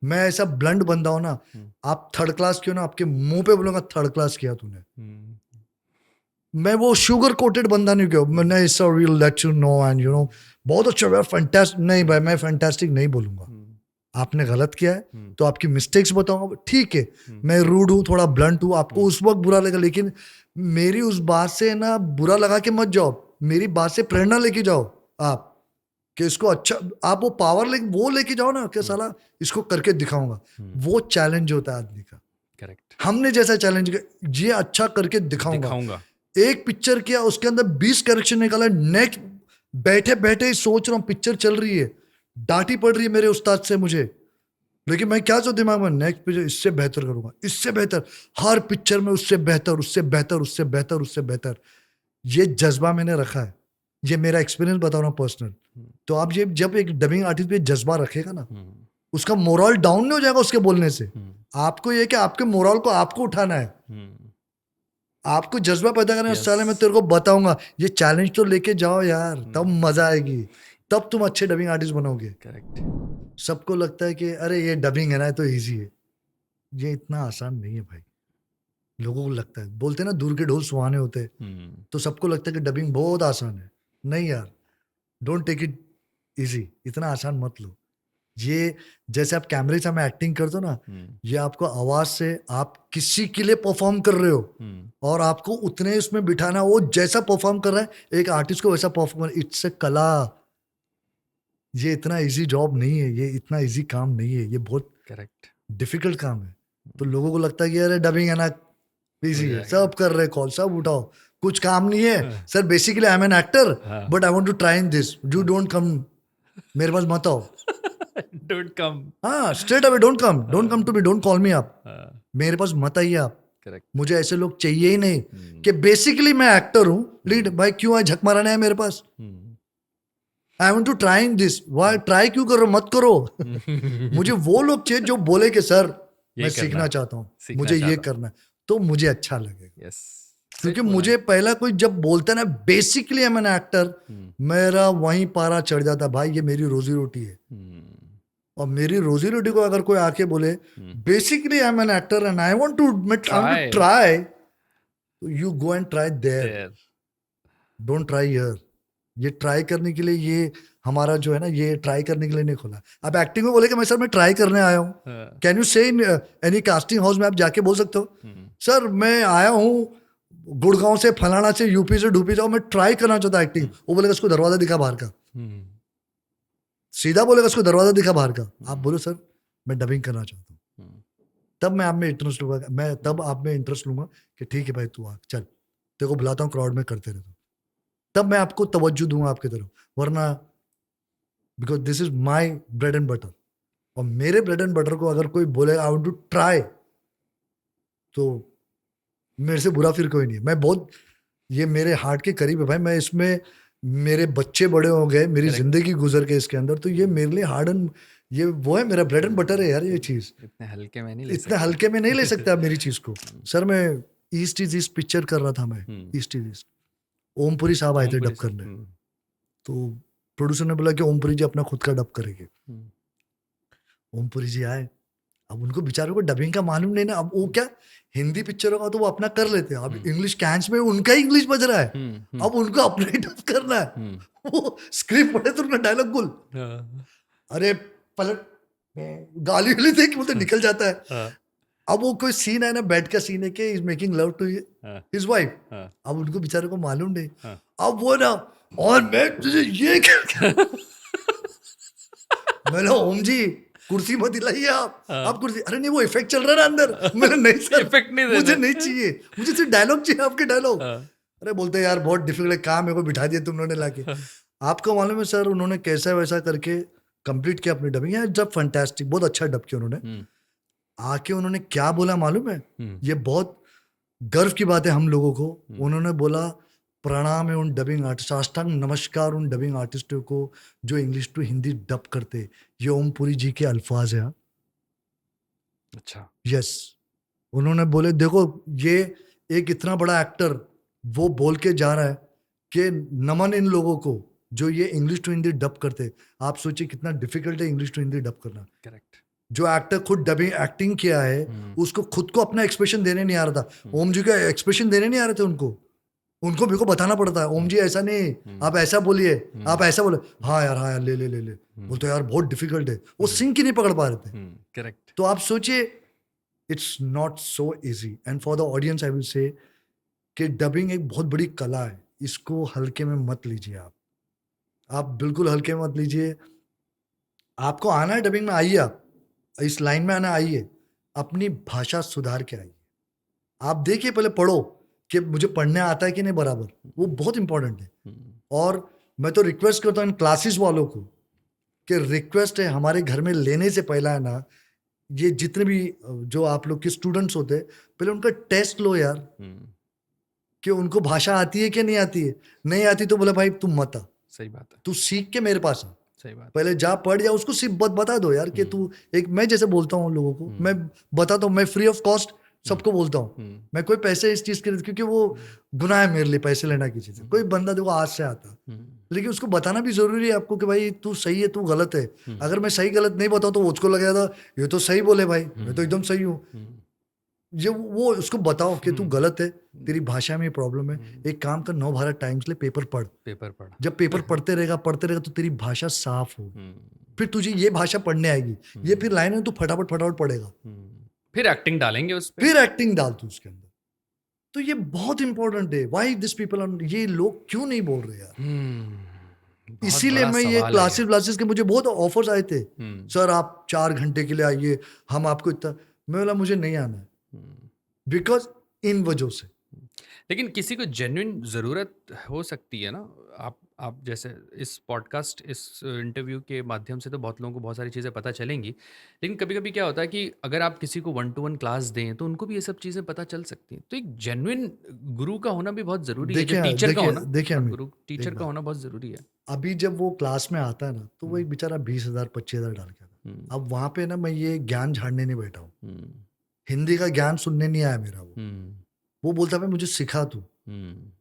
मैं ऐसा ब्लंट बंदा हूं ना, आप थर्ड क्लास क्यों ना, आपके मुंह पे बोलूंगा थर्ड क्लास किया तूने। मैं वो शुगर कोटेड बंदा नहीं क्यों, मैंने ऐसा real let you know and you know बहुत अच्छा यार फैंटास्टिक, नहीं भाई मैं फैंटास्टिक नहीं बोलूंगा। आपने गलत किया है तो आपकी मिस्टेक्स बताऊंगा, ठीक है, मैं रूड हूँ, थोड़ा ब्लंट हूँ, आपको उस वक्त बुरा लगा, लेकिन मेरी उस बात से ना बुरा लगा के मत जाओ, मेरी बात से प्रेरणा लेके जाओ आप, कि इसको अच्छा, आप वो पावर वो लेके जाओ ना कि साला इसको करके दिखाऊंगा। वो चैलेंज होता है आदमी का। करेक्ट। हमने जैसा चैलेंज, ये अच्छा करके दिखाऊंगा। एक पिक्चर किया, उसके अंदर 20 करेक्शन निकाला, नेक्स्ट बैठे बैठे ही सोच रहा हूँ, पिक्चर चल रही है, डांटी पड़ रही है मेरे उस्ताद से मुझे, लेकिन मैं क्या सोच दिमाग में, नेक्स्ट पिक्चर इससे बेहतर करूंगा, इससे बेहतर, हर पिक्चर में उससे बेहतर, उससे बेहतर, उससे बेहतर, उससे बेहतर। ये जज्बा मैंने रखा है, ये मेरा एक्सपीरियंस बता रहा हूँ पर्सनल। तो आप ये जब एक डबिंग आर्टिस्ट पे जज्बा रखेगा ना, उसका मोरल डाउन नहीं हो जाएगा उसके बोलने से। आपको ये कि आपके मोरल को आपको उठाना है, आपको जज्बा पैदा करना है। उस साले मैं तेरे को बताऊंगा, ये चैलेंज तो लेके जाओ यार, तब मजा आएगी, तब तुम अच्छे डबिंग आर्टिस्ट बनोगे। करेक्ट। सबको लगता है कि अरे ये डबिंग है ना तो इजी है, ये इतना आसान नहीं है भाई। लोगों को लगता है, बोलते हैं ना दूर के ढोल सुहाने होते हैं, तो सबको लगता है कि डबिंग बहुत आसान है। नहीं यार, डोंट टेक इट इजी, इतना आसान मत लो। ये जैसे आप कैमरे से हमें एक्टिंग करते हो ना, ये आपको आवाज से आप किसी के लिए परफॉर्म कर रहे हो और आपको उतने उसमें बिठाना, वो जैसा परफॉर्म कर रहा है एक आर्टिस्ट को वैसा परफॉर्म कर, इट्स ए कला। ये इतना इजी जॉब नहीं है, ये इतना इजी काम नहीं है, ये बहुत करेक्ट डिफिकल्ट काम है। तो लोगों को लगता है कि अरे डबिंग है ना इजी है, सब कर रहे कॉल, सब उठाओ, कुछ काम नहीं है sir. Basically I am an actor but I want to try in this, you don't come मेरे पास मत आओ। Don't come. हाँ, straight away don't come to me, don't call me आप, मेरे पास मत आइए आप। करेक्ट। मुझे ऐसे लोग चाहिए ही नहीं कि बेसिकली मैं एक्टर हूँ, लीड भाई क्यों है झक मारने है मेरे पास, I want to trying this, why try क्यों करो, मत करो। मुझे वो लोग चाहिए जो बोले कि सर मैं सीखना चाहता हूँ, मुझे ये करना है, तो मुझे अच्छा लगेगा। यस, क्योंकि मुझे पहला कोई जब बोलता है ना basically I am an actor, मेरा वहीं पारा चढ़ जाता, भाई ये मेरी रोजी रोटी है। और मेरी रोजी रोटी को अगर कोई आके बोले basically I am an actor and I want to try, you go and try there, don't try here. ये ट्राई करने के लिए, ये हमारा जो है ना, ये ट्राई करने के लिए नहीं खोला। अब एक्टिंग में बोले कि मैं सर मैं ट्राई करने आया हूँ, कैन यू से इन एनी कास्टिंग हाउस में आप जाके बोल सकते हो सर मैं आया हूँ गुड़गांव से, फलाना से, यूपी से, ढूपी से, मैं ट्राई करना चाहता एक्टिंग। वो बोलेगा उसको दरवाजा दिखा बाहर का, सीधा बोलेगा उसको दरवाजा दिखा बाहर का। आप बोलो सर मैं डबिंग करना चाहता हूँ, तब मैं आप में इंटरेस्ट लूंगा, मैं तब आप में इंटरेस्ट लूंगा कि ठीक है भाई तू आ, चल तेरे को बुलाता हूँ क्राउड में, करते रहता, तब मैं आपको तवज्जो दूंगा आपकी तरफ। वरना because this is my bread and butter, और मेरे ब्रेड एंड बटर को अगर कोई बोले आई वांट टू ट्राई, तो मेरे से बुरा फिर कोई नहीं है। मैं बहुत, ये मेरे हार्ट के करीब है भाई, मैं इसमें, मेरे बच्चे बड़े हो गए, मेरी जिंदगी गुजर गई इसके अंदर, तो ये मेरे लिए हार्ड एंड, ये वो है मेरा ब्रेड एंड बटर है यार। ये चीज इतने हल्के में नहीं ले सकते आप मेरी चीज को। सर मैं ईस्ट इज ईस्ट पिक्चर कर रहा था, मैं ईस्ट इज ईस्ट, ओमपुरी साहब आए थे डब करने, तो प्रोड्यूसर ने बोला कि ओमपुरी जी अपना खुद का डब करेंगे। ओमपुरी जी आए, अब उनको बेचारों को डबिंग का मालूम नहीं ना, अब वो क्या हिंदी पिक्चरों का तो वो अपना कर लेते हैं, अब इंग्लिश कैंस में उनका ही इंग्लिश बज रहा है, अब उनको अपना ही डब करना है। वो स्क्रिप्ट पढ़े तो उनका डायलॉग गुल, अरे पलट गाली वाली देख बोलते निकल जाता है। अब वो कोई सीन है ना, बेड का सीन है कि is making love to his wife, अब उनको बेचारे को मालूम नहीं, अब वो ना, और मैं तुझे ये मैंने ओम जी कुर्सी मत हिलाइए आप कुर्सी, अरे नहीं वो इफेक्ट चल रहा है ना अंदर, मैंने नहीं सर इफेक्ट नहीं देना, मुझे नहीं चाहिए, मुझे सिर्फ डायलॉग चाहिए, आपके डायलॉग। अरे बोलते यार बहुत डिफिकल्ट काम है, को बिठा दिया तुम लोगों ने लाके। आपको मालूम है सर उन्होंने कैसा वैसा करके कंप्लीट किया अपनी डबिंग, यार जब फंटास्टिक, बहुत अच्छा डब किया उन्होंने। आके उन्होंने क्या बोला मालूम है, ये बहुत गर्व की बात है हम लोगों को। उन्होंने बोला प्रणाम है उन डबिंग आर्टिस्ट, साष्टांग नमस्कार उन डबिंग आर्टिस्टों को जो इंग्लिश टू हिंदी डब करते। ये ओमपुरी जी के अल्फाज है। अच्छा, यस, उन्होंने बोले देखो ये एक इतना बड़ा एक्टर वो बोल के जा रहा है कि नमन इन लोगों को जो ये इंग्लिश टू हिंदी डब करते। आप सोचिए कितना डिफिकल्ट है इंग्लिश टू हिंदी डब करना। करेक्ट। जो एक्टर खुद डबिंग एक्टिंग किया है उसको खुद को अपना एक्सप्रेशन देने नहीं आ रहा था। ओम जी का एक्सप्रेशन देने नहीं आ रहे थे उनको मेरे को बताना पड़ता है, ओम जी ऐसा नहीं, आप ऐसा बोलिए, आप ऐसा बोले, हाँ यार ले ले ले ले बोलते यार बहुत डिफिकल्ट है, वो सिंक ही नहीं पकड़ पा रहे थे। करेक्ट। तो आप सोचिए it's not so easy, and for the audience I will say कि डबिंग एक बहुत बड़ी कला है, इसको हल्के में मत लीजिए। आप बिल्कुल हल्के में मत लीजिए। आपको आना है डबिंग में, आइए, आप इस लाइन में आना, आइए, अपनी भाषा सुधार के आइए। आप देखिए पहले पढ़ो कि मुझे पढ़ने आता है कि नहीं बराबर, वो बहुत इंपॉर्टेंट है। और मैं तो रिक्वेस्ट करता हूँ इन क्लासेस वालों को कि रिक्वेस्ट है हमारे घर में लेने से पहला है ना, ये जितने भी जो आप लोग के स्टूडेंट्स होते हैं पहले उनका टेस्ट लो यार कि उनको भाषा आती है कि नहीं आती है। नहीं आती तो बोले भाई तुम मत आ, सही बात है, तू सीख के मेरे पास आ, सही बात, पहले जा पढ़ जा, उसको सिर्फ बता दो यार कि तू एक, मैं जैसे बोलता हूँ लोगों को, मैं बताता हूँ, मैं फ्री ऑफ कॉस्ट सबको बोलता हूँ, मैं कोई पैसे इस चीज के, क्योंकि वो गुनाह है मेरे लिए पैसे लेना की चीज। कोई बंदा देखो आज से आता, लेकिन उसको बताना भी जरूरी है आपको कि भाई तू सही है, तू गलत है। अगर मैं सही गलत नहीं बताऊँ तो उसको लगेगा था ये तो सही बोले भाई, मैं तो एकदम सही हूँ। ये वो उसको बताओ कि तू गलत है, तेरी भाषा में प्रॉब्लम है। एक काम कर, नवभारत टाइम्स ले पेपर पढ़, जब पेपर पढ़ते रहेगा तो तेरी भाषा साफ होगी, फिर तुझे ये भाषा पढ़ने आएगी, ये फिर लाइन तू फटाफट पढ़ेगा, फिर एक्टिंग डालेंगे उस पे, फिर एक्टिंग डाल तू उसके अंदर। तो ये बहुत इंपॉर्टेंट है। व्हाई दिस पीपल आर, ये लोग क्यों नहीं बोल रहे यार। इसीलिए मैं ये क्लासेस के मुझे बहुत ऑफर्स आए थे, सर आप 4 घंटे के लिए आइए, हम आपको इतना, मैं बोला मुझे नहीं आना है, बिकॉज इन वजह से। लेकिन किसी को जेन्युइन जरूरत हो सकती है ना, आप आप जैसे इस पॉडकास्ट, इस इंटरव्यू के माध्यम से तो बहुत लोगों को बहुत सारी चीज़ें पता चलेंगी, लेकिन कभी-कभी क्या होता है कि अगर आप किसी को वन टू वन क्लास दें, तो उनको भी ये सब चीज़ें पता चल सकती हैं। तो एक जेन्युइन गुरु का होना भी बहुत ज़रूरी है, जो देखिए टीचर का देखिए होना, देखिए नॉट अमित, गुरु, एक टीचर का बात, होना बहुत ज़रूरी है। अभी जब वो क्लास में आता है ना तो वो हुँ, एक बेचारा 20,000 25,000 डाल के आता हुँ, है। अब वहां पे ना मैं ये ज्ञान झाड़ने नहीं बैठा हूँ, हुँ, हिंदी का ज्ञान सुनने नहीं आया मेरा। हुँ, वो बोलता है मुझे सिखा तू, हुँ,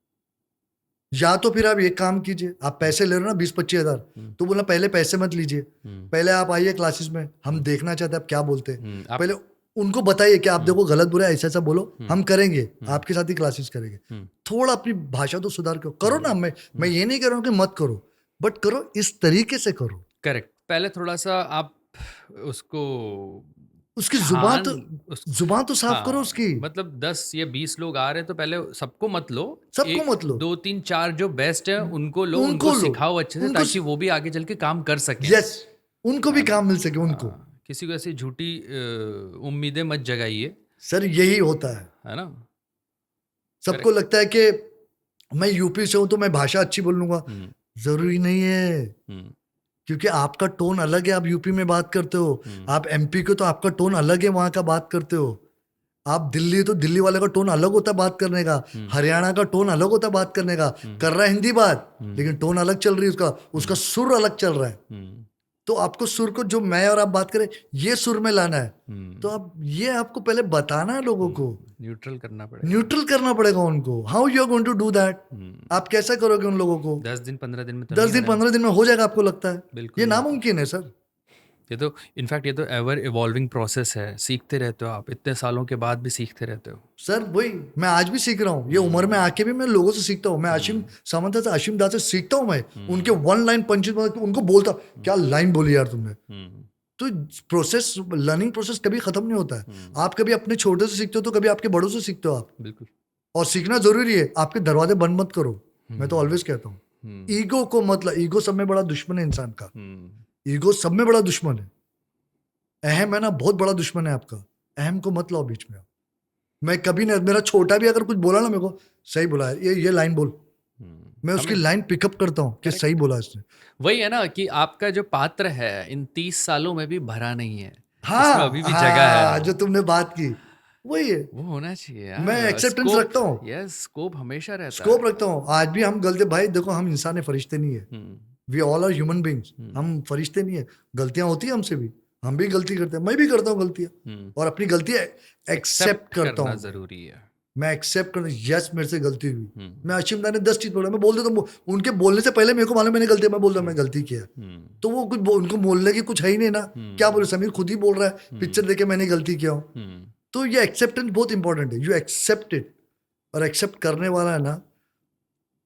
या तो फिर आप एक काम कीजिए, आप पैसे ले रहे हो ना 20-25 हजार, हुँ, तो बोला पहले पैसे मत लीजिए, हुँ, पहले आप आइए क्लासेस में, हम हुँ, देखना चाहते हैं आप क्या बोलते हैं। आप पहले उनको बताइए कि आप हुँ, देखो गलत बुरा ऐसा ऐसा बोलो, हुँ, हम करेंगे, हुँ, आपके साथ ही क्लासेस करेंगे। हुँ, थोड़ा अपनी भाषा तो सुधार करो ना। हुँ, मैं हुँ। ये नहीं कह रहा हूँ कि मत करो, बट करो इस तरीके से करो। करेक्ट। पहले थोड़ा-सा आप उसको उसकी छान उस जुबान तो साफ करो हाँ, उसकी, मतलब 10 या 20 लोग आ रहे हैं तो पहले सबको मत लो। सबको मत लो, 2, 3, 4 जो बेस्ट हैं उनको लो, उनको उनको लो, सिखाओ अच्छे से उनको, ताकि वो भी आगे चल के काम कर सकें, यस, उनको भी है ना? काम मिल सके उनको। हाँ, किसी को ऐसी झूठी उम्मीदें मत जगाइए, सर यही होता है, है ना? सबको करेक्ट। लगता है कि मैं यूपी से हूं तो मैं भाषा अच्छी बोल लूंगा। हुँ, जरूरी नहीं है, हुँ, क्योंकि आपका टोन अलग है, आप यूपी में बात करते हो, हुँ, आप एमपी के तो आपका टोन अलग है, वहां का बात करते हो। आप दिल्ली तो दिल्ली वाले का टोन अलग होता है बात करने का, हुँ, हरियाणा का टोन अलग होता है बात करने का। हुँ, कर रहा है हिंदी बात, हुँ, लेकिन टोन अलग चल रही है उसका, उसका हुँ, सुर अलग चल रहा है। हुँ, तो आपको सुर को, जो मैं और आप बात करें, ये सुर में लाना है। तो हुँ, आप ये आपको पहले बताना है लोगों को, न्यूट्रल करना पड़ेगा। न्यूट्रल करना पड़ेगा उनको। How you are going to do that? हुँ, आप कैसा करोगे उन लोगों को? 10 दिन, 15 दिन में तो 10 नहीं दिन बनेगा। 15 दिन में हो जाएगा आपको लगता है? बिल्कुल ये नहीं होगा। नामुमकिन है सर। ये तो इनफैक्ट ये तो एवर इवॉल्विंग प्रोसेस है, सीखते रहते हो आप, इतने सालों के बाद भी सीखते रहते हो। सर वही मैं आज भी सीख रहा हूँ, ये उम्र में हुँ, आके भी मैं लोगों से सीखता हूँ। मैं आशिम हुँ, सामंत से, आशिम दास से सीखता हूँ। मैं उनके हुँ, वन लाइन पंचेस, उनको बोलता क्या लाइन बोली यार तुमने। हुँ, तो प्रोसेस, लर्निंग प्रोसेस कभी खत्म नहीं होता है। हुँ, आप कभी अपने छोटे से सीखते हो तो कभी आपके बड़ों से सीखते हो आप। बिल्कुल। और सीखना जरूरी है, आपके दरवाजे बंद मत करो। मैं तो हुँ, ऑलवेज कहता हूँ, हुँ, ईगो को मतलब, ईगो सब में बड़ा दुश्मन है इंसान का। हुँ, ईगो सब में बड़ा दुश्मन है। अहम है ना, बहुत बड़ा दुश्मन है आपका। अहम को मत लाओ बीच में आप। मैं कभी नहीं, मेरा छोटा भी अगर कुछ बोला ना मेरे को, सही बोला है, ये लाइन बोल, हुँ, मैं उसकी हमें लाइन पिकअप करता हूँ कि सही करेक्ट। बोला इसने। वही है ना कि आपका जो पात्र है इन 30 सालों में भी भरा नहीं है, इसमें हाँ अभी भी जगह हाँ, है। जो तुमने बात की वही है। वो होना चाहिए मैं यार, एक्सेप्टेंस स्कोप, रखता हूँ, यस, स्कोप हमेशा रहता स्कोप है। रखता हूँ। आज भी हम गलती, भाई देखो हम इंसान है, फरिश्ते नहीं है। Hmm, we all are human beings, hmm, हम फरिश्ते नहीं है। गलतियां होती है हमसे भी, हम भी गलती करते हैं, मैं भी करता हूँ गलतियां, हुँ, और अपनी गलतियां एक्सेप्ट एक्सेप्ट करता करना हूँ। ज़रूरी है। मैं एक्सेप्ट कर, यस मेरे से गलती हुई। हुँ, मैं अशीम दा ने 10 चीज बोला, मैं बोल देता हूँ, उनके बोलने से पहले मेरे को मालूम मैंने गलती, मैं बोल रहा हुँ, मैं गलती किया। हुँ, तो वो कुछ उनको बोलने की कुछ है ही नहीं ना। क्या हुँ, बोले, समीर खुद ही बोल रहा है हुँ, पिक्चर देखे मैंने गलती किया हूँ। हुँ, तो ये एक्सेप्टेंस बहुत इंपॉर्टेंट है, यू एक्सेप्ट इट। और एक्सेप्ट करने वाला है ना,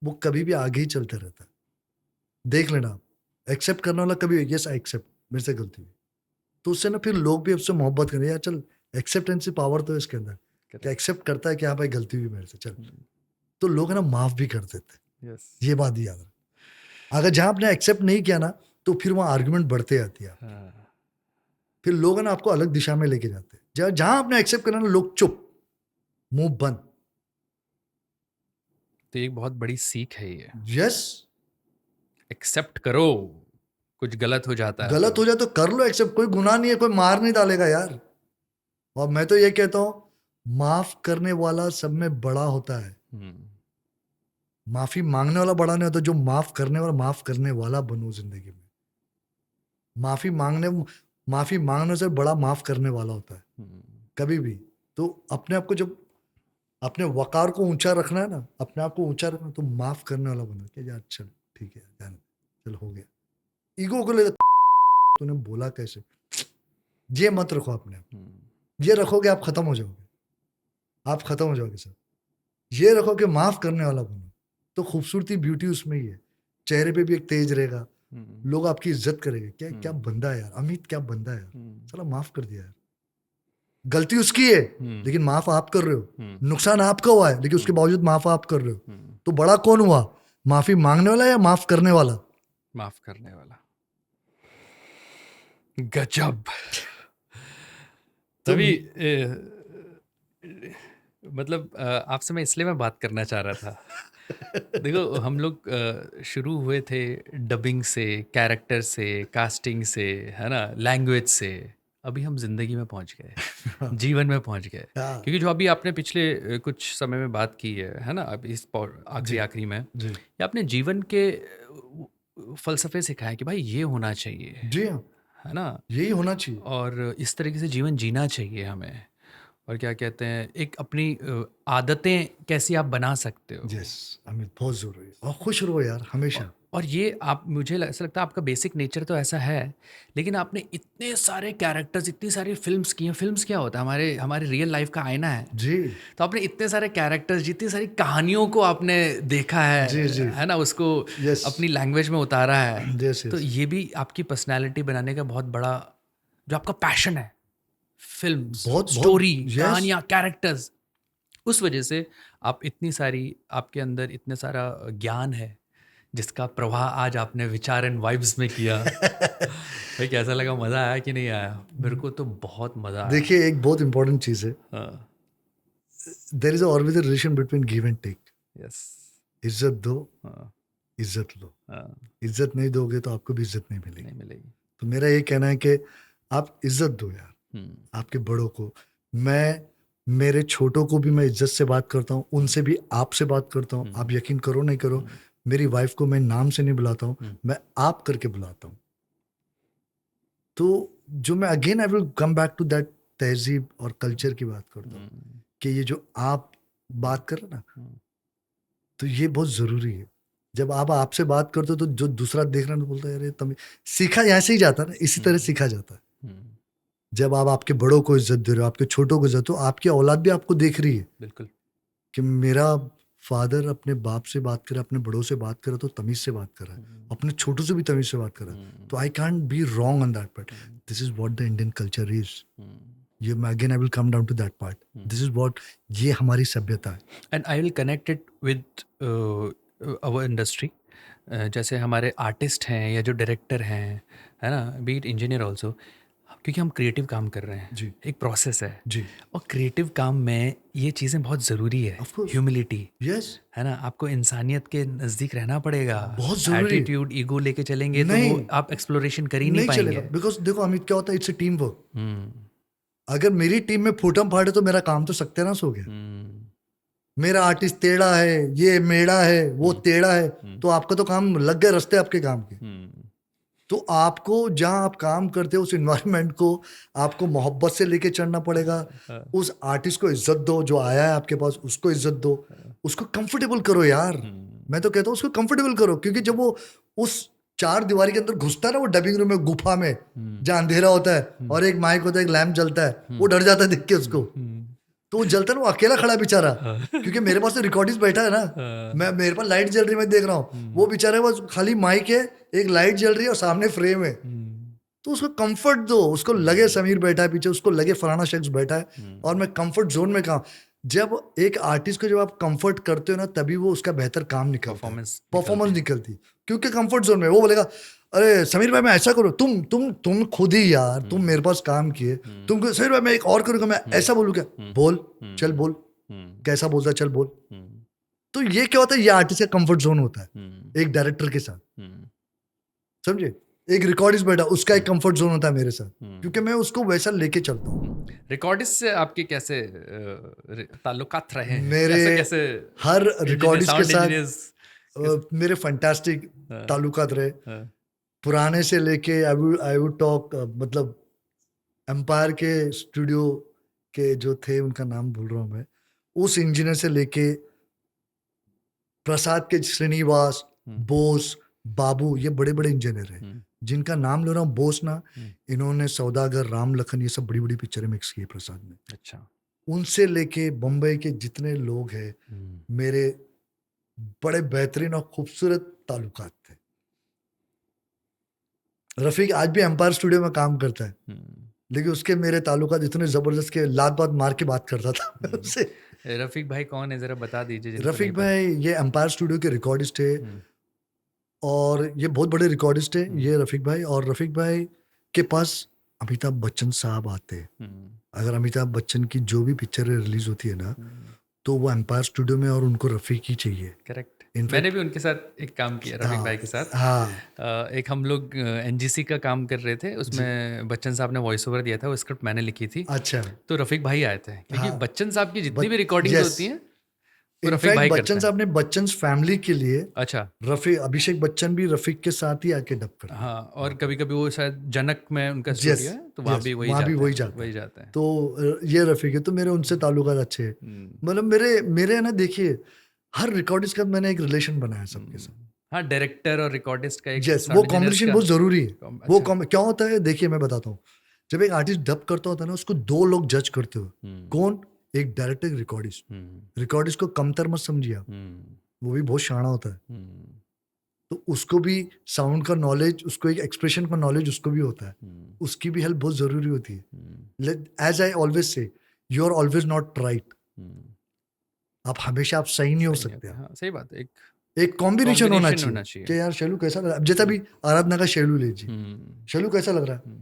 वो कभी भी आगे ही चलते रहता है। देख लेना आप, एक्सेप्ट करने वाला कभी, यस आई एक्सेप्ट, मेरे से गलती हुई, तो उससे ना फिर लोग भी उससे मोहब्बत करें, यार चल, एक्सेप्टेंस पावर तो है इसके अंदर, कि करेक्ट। एक्सेप्ट करता है कि हाँ भाई गलती हुई मेरे से, चल। हुँ, तो लोग है ना माफ भी कर देते हैं। यस। ये बात ही याद रख। अगर जहां आपने एक्सेप्ट नहीं किया ना, तो फिर वहां आर्गुमेंट बढ़ते जाती है। हाँ, फिर लोग है ना आपको अलग दिशा में लेके जाते हैं। जहां जहां आपने एक्सेप्ट करना ना, लोग चुप, मुंह बंद। तो एक बहुत बड़ी सीख है ये, यस, एक्सेप्ट करो, कुछ गलत हो जाता है तो। गलत हो जाए तो कर लो एक्सेप्ट, कोई गुनाह नहीं है, कोई मार नहीं डालेगा यार। और मैं तो ये कहता हूं, माफ करने वाला सब में बड़ा होता है। हुँ, माफी मांगने वाला बड़ा नहीं होता, जो माफ करने वाला, माफ करने वाला बनो जिंदगी में। माफी मांगने माफी मांगने से बड़ा माफ करने वाला होता है, हुँ, कभी भी। तो अपने आप को, जब अपने वकार को ऊंचा रखना है ना, अपने आप को ऊंचा रखना, तो माफ करने वाला बनो कि यार चल ठीक है, जाने दे, चल हो गया। ईगो को ले, तूने बोला कैसे, ये मत रखो अपने आप। हुँ, ये रखोगे आप खत्म हो जाओगे, आप खत्म हो जाओगे सर। ये रखो कि माफ करने वाला बनो, तो खूबसूरती ब्यूटी उसमें ही है। चेहरे पे भी एक तेज रहेगा, हुँ, लोग आपकी इज्जत करेंगे, क्या क्या हुँ, बंदा है यार, अमित क्या बंदा है यार, हुँ, चलो माफ कर दिया यार। गलती उसकी है, हुँ, लेकिन माफ आप कर रहे हो। हुँ, नुकसान आपका हुआ है, लेकिन उसके हुँ, बावजूद माफ आप कर रहे हो। हुँ, तो बड़ा कौन हुआ, माफी मांगने वाला या माफ करने वाला? माफ़ करने वाला। गज़ब! तो तभी मतलब आपसे मैं इसलिए मैं बात करना चाह रहा था देखो हम लोग शुरू हुए थे डबिंग से, कैरेक्टर से, कास्टिंग से, है ना, लैंग्वेज से। अभी हम जिंदगी में पहुंच गए, जीवन में पहुंच गए। हाँ क्योंकि जो अभी आपने पिछले कुछ समय में बात की है ना, अब इस आखिरी जी आखिरी में, जी ये आपने जीवन के फलसफे सिखाए कि भाई ये होना चाहिए, जी हाँ, है ना, यही होना चाहिए। और इस तरीके से जीवन जीना चाहिए हमें। और क्या कहते हैं, एक अपनी आदतें कैसी आप बना सकते हो। यस, अमित बहुत जरूरी है, और खुश रहो यार हमेशा। और ये आप, मुझे ऐसा लगता है आपका बेसिक नेचर तो ऐसा है, लेकिन आपने इतने सारे कैरेक्टर्स, इतनी सारी फिल्म्स की हैं। फिल्म्स क्या होता है, हमारे हमारे रियल लाइफ का आईना है। जी तो आपने इतने सारे कैरेक्टर्स, जितनी सारी कहानियों को आपने देखा जी जी है ना, उसको यस अपनी लैंग्वेज में उतारा है। यस तो यस ये भी आपकी पर्सनैलिटी बनाने का बहुत बड़ा, जो आपका पैशन है, फिल्म्स, बहुत बहुत स्टोरी, यस। कहानियाँ, कैरेक्टर्स, उस वजह से आप इतनी सारी, आपके अंदर इतने सारा ज्ञान है, जिसका प्रवाह आज आपने विचार एंड वाइब्स में किया। भाई कैसा लगा, मज़ा आया कि नहीं आया? मेरे को तो बहुत मज़ा आया। देखिए एक बहुत इंपॉर्टेंट चीज है, हाँ, there is always a relation between give and take. Yes, इज्जत दो, हाँ, इज्जत लो। हाँ, इज्जत नहीं दोगे तो आपको भी इज्जत नहीं मिलेगी। नहीं मिलेगी। तो मेरा ये कहना है कि आप इज्जत दो यार हम्म, आपके बड़ों को। मैं मेरे छोटों को भी मैं इज्जत से बात करता हूँ, उनसे भी आप से बात करता हूँ। आप यकीन करो नहीं करो, मेरी वाइफ को मैं नाम से नहीं बुलाता हूँ, मैं आप करके बुलाता हूँ। तो जो मैं again I will come back to that तहजीब और कल्चर की बात करता हूँ कि ये जो आप बात कर रहे हो ना, तो ये बहुत जरूरी है। जब आप आपसे बात करते हो तो जो दूसरा देख रहा है तो बोलता है अरे तुम, सीखा यहाँ से ही जाता है ना, इसी तरह सीखा जाता है। जब आप आपके बड़ों को इज्जत दे रहे हो, आपके छोटों को इज्जत, तो आपकी औलाद भी आपको देख रही है बिल्कुल। कि मेरा फादर अपने बाप से बात करे, अपने बड़ों से बात करे तो तमीज से बात कर रहा है, अपने छोटों से भी तमीज से बात कर रहा है। तो I can't be wrong on that part. This is what the Indian culture is. ये again I will come down to that part. This is what, ये हमारी सभ्यता है। And I will connect it with our industry. जैसे हमारे artist हैं या जो डायरेक्टर हैं, है ना, बी इट इंजीनियर ऑल्सो, क्योंकि हम क्रिएटिव काम कर रहे हैं, जी एक प्रोसेस है। जी और क्रिएटिव काम में ये चीज़ें बहुत ज़रूरी है। ऑफ कोर्स ह्यूमिलिटी, यस, है ना, आपको इंसानियत के नज़दीक रहना पड़ेगा। बहुत जरूरी है। एटीट्यूड, ईगो लेके चलेंगे तो नहीं वो आप एक्सप्लोरेशन कर ही नहीं नहीं चलेगा, पाएंगे। बिकॉज देखो अमित क्या होता है, इट्स ए टीम वर्क। हम्म, अगर मेरी टीम में फूटम फाटे तो मेरा काम तो सत्यानाश हो गया। हम्म, मेरा आर्टिस्ट टेढ़ा है, ये मेढ़ा है, वो टेढ़ा है, तो आपका तो काम लग गए रास्ते आपके काम के। तो आपको जहां आप काम करते हो उस इन्वायरमेंट को आपको मोहब्बत से लेके चलना पड़ेगा। उस आर्टिस्ट को इज्जत दो, जो आया है आपके पास उसको इज्जत दो, उसको कंफर्टेबल करो यार। मैं तो कहता हूँ उसको कंफर्टेबल करो, क्योंकि जब वो उस चार दीवारी के अंदर घुसता है ना, वो डबिंग रूम में, गुफा में जहाँ अंधेरा होता है और एक माइक होता है, एक लैम्प जलता है, वो डर जाता है देख के उसको। तो वो जलता है, वो अकेला खड़ा बेचारा, क्योंकि मेरे पास तो रिकॉर्डिस्ट बैठा है ना, मैं मेरे पास लाइट जल रही है, मैं देख रहा हूँ, वो बेचारे बस खाली माइक है, एक लाइट जल रही है और सामने फ्रेम है। तो उसको कंफर्ट दो, उसको लगे समीर बैठा है पीछे, उसको लगे फलाना शख्स बैठा है और मैं कंफर्ट जोन में काम। जब एक आर्टिस्ट को जब आप कंफर्ट करते हो ना, तभी वो उसका बेहतर काम निकलता है, परफॉर्मेंस निकलती है। क्योंकि कंफर्ट जोन में वो बोलेगा अरे समीर भाई मैं ऐसा करूँ, तुम खुद ही यार, तुम मेरे पास काम किए, तुम समीर भाई मैं एक और करूँगा, मैं ऐसा बोलूँ क्या, बोल, चल बोल, कैसा बोलता चल बोल। तो ये क्या होता है, ये आर्टिस्ट का कंफर्ट जोन होता है एक डायरेक्टर के साथ, समझे। एक रिकॉर्डिस्ट बैठा, उसका एक कंफर्ट जोन होता है मेरे साथ, क्योंकि मैं उसको वैसा लेके चलता हूँ। रिकॉर्डिस्ट से आपके कैसे ताल्लुकात रहे हैं? मेरे कैसे हर रिकॉर्डिस्ट के साथ इंजीनियर्स मेरे फैंटास्टिक ताल्लुकात रहे, पुराने से लेके आई वुड टॉक, मतलब एम्पायर के स्टूडियो के जो थे, उनका नाम भूल रहा हूँ मैं, उस इंजीनियर से लेके प्रसाद के श्रीनिवास, बोस, बाबू, ये बड़े बड़े इंजीनियर हैं जिनका नाम ले रहा हूँ। बोस ना, इन्होंने सौदागर, राम लखन, ये सब बड़ी बड़ी पिक्चरें मिक्स की प्रसाद ने। अच्छा। उनसे लेके बम्बई के जितने लोग हैं, मेरे बड़े बेहतरीन और खूबसूरत ताल्लुकात थे। रफीक आज भी एम्पायर स्टूडियो में काम करता है, लेकिन उसके मेरे ताल्लुकात इतने जबरदस्त के लात बात मार के बात करता था उससे। रफीक भाई कौन है, जरा बता दीजिए। रफीक भाई ये एम्पायर स्टूडियो के रिकॉर्डिस्ट है और ये बहुत बड़े रिकॉर्डिस्ट है ये रफीक भाई। और रफीक भाई के पास अमिताभ बच्चन साहब आते हैं। अगर अमिताभ बच्चन की जो भी पिक्चर रिलीज होती है ना, तो वो एम्पायर स्टूडियो में और उनको रफ़ीक ही चाहिए। करेक्ट। इनफैक्ट मैंने भी उनके साथ एक काम किया, रफीक भाई के साथ। हाँ एक हम लोग एनजीसी का काम कर रहे थे, उसमें बच्चन साहब ने वॉइस ओवर दिया था, वो स्क्रिप्ट मैंने लिखी थी। अच्छा तो रफीक भाई आए थे, क्योंकि हाँ बच्चन साहब की जितनी भी रिकॉर्डिंग्स यस होती हैं वो रफीक इनफैक्ट भाई करते बच्चन हैं। साहब ने बच्चन फैमिली के लिए अच्छा। अभिषेक बच्चन भी रफ़ीक के साथ ही आके डब करते हैं। हाँ, और कभी कभी वो शायद जनक में उनका यस स्टूडियो है, तो वहाँ भी वही वहाँ भी जाते वही हैं, जाता वही है। जाते हैं। तो ये रफ़ीक है, तो मेरे उनसे ताल्लुकात अच्छे हैं। मतलब मेरे मेरे है ना, देखिए हर रिकॉर्डिस्ट का मैंने एक रिलेशन बनाया सबके साथ। हाँ, डायरेक्टर और रिकॉर्डिस्ट का एक यस वो साउंड इंजीनियर्स कॉम्बिनेशन का बहुत जरूरी है। वो अच्छा। क्या होता है, देखिए मैं बताता हूँ, जब एक आर्टिस्ट डब करता होता है ना, उसको दो लोग जज करते हो। कौन? एक डायरेक्टर, एक रिकॉर्डिस्ट। रिकॉर्डिस्ट को कमतर मत समझिए आप, वो भी बहुत शाना होता है। तो उसको भी साउंड का नॉलेज, उसको एक एक्सप्रेशन का नॉलेज उसको भी होता है, उसकी भी हेल्प बहुत जरूरी होती है। As I always say, you are always not right. आप हमेशा आप सही नहीं हो सही नहीं सकते। होता, हाँ, सही बात है। एक कॉम्बिनेशन होना कॉम्बिनेशन चाहिए होना चाहिए। कि यार शैलू कैसा लग रहा है। अब जैसा भी आराधना का शैलू लीजिए, शैलू कैसा लग रहा है,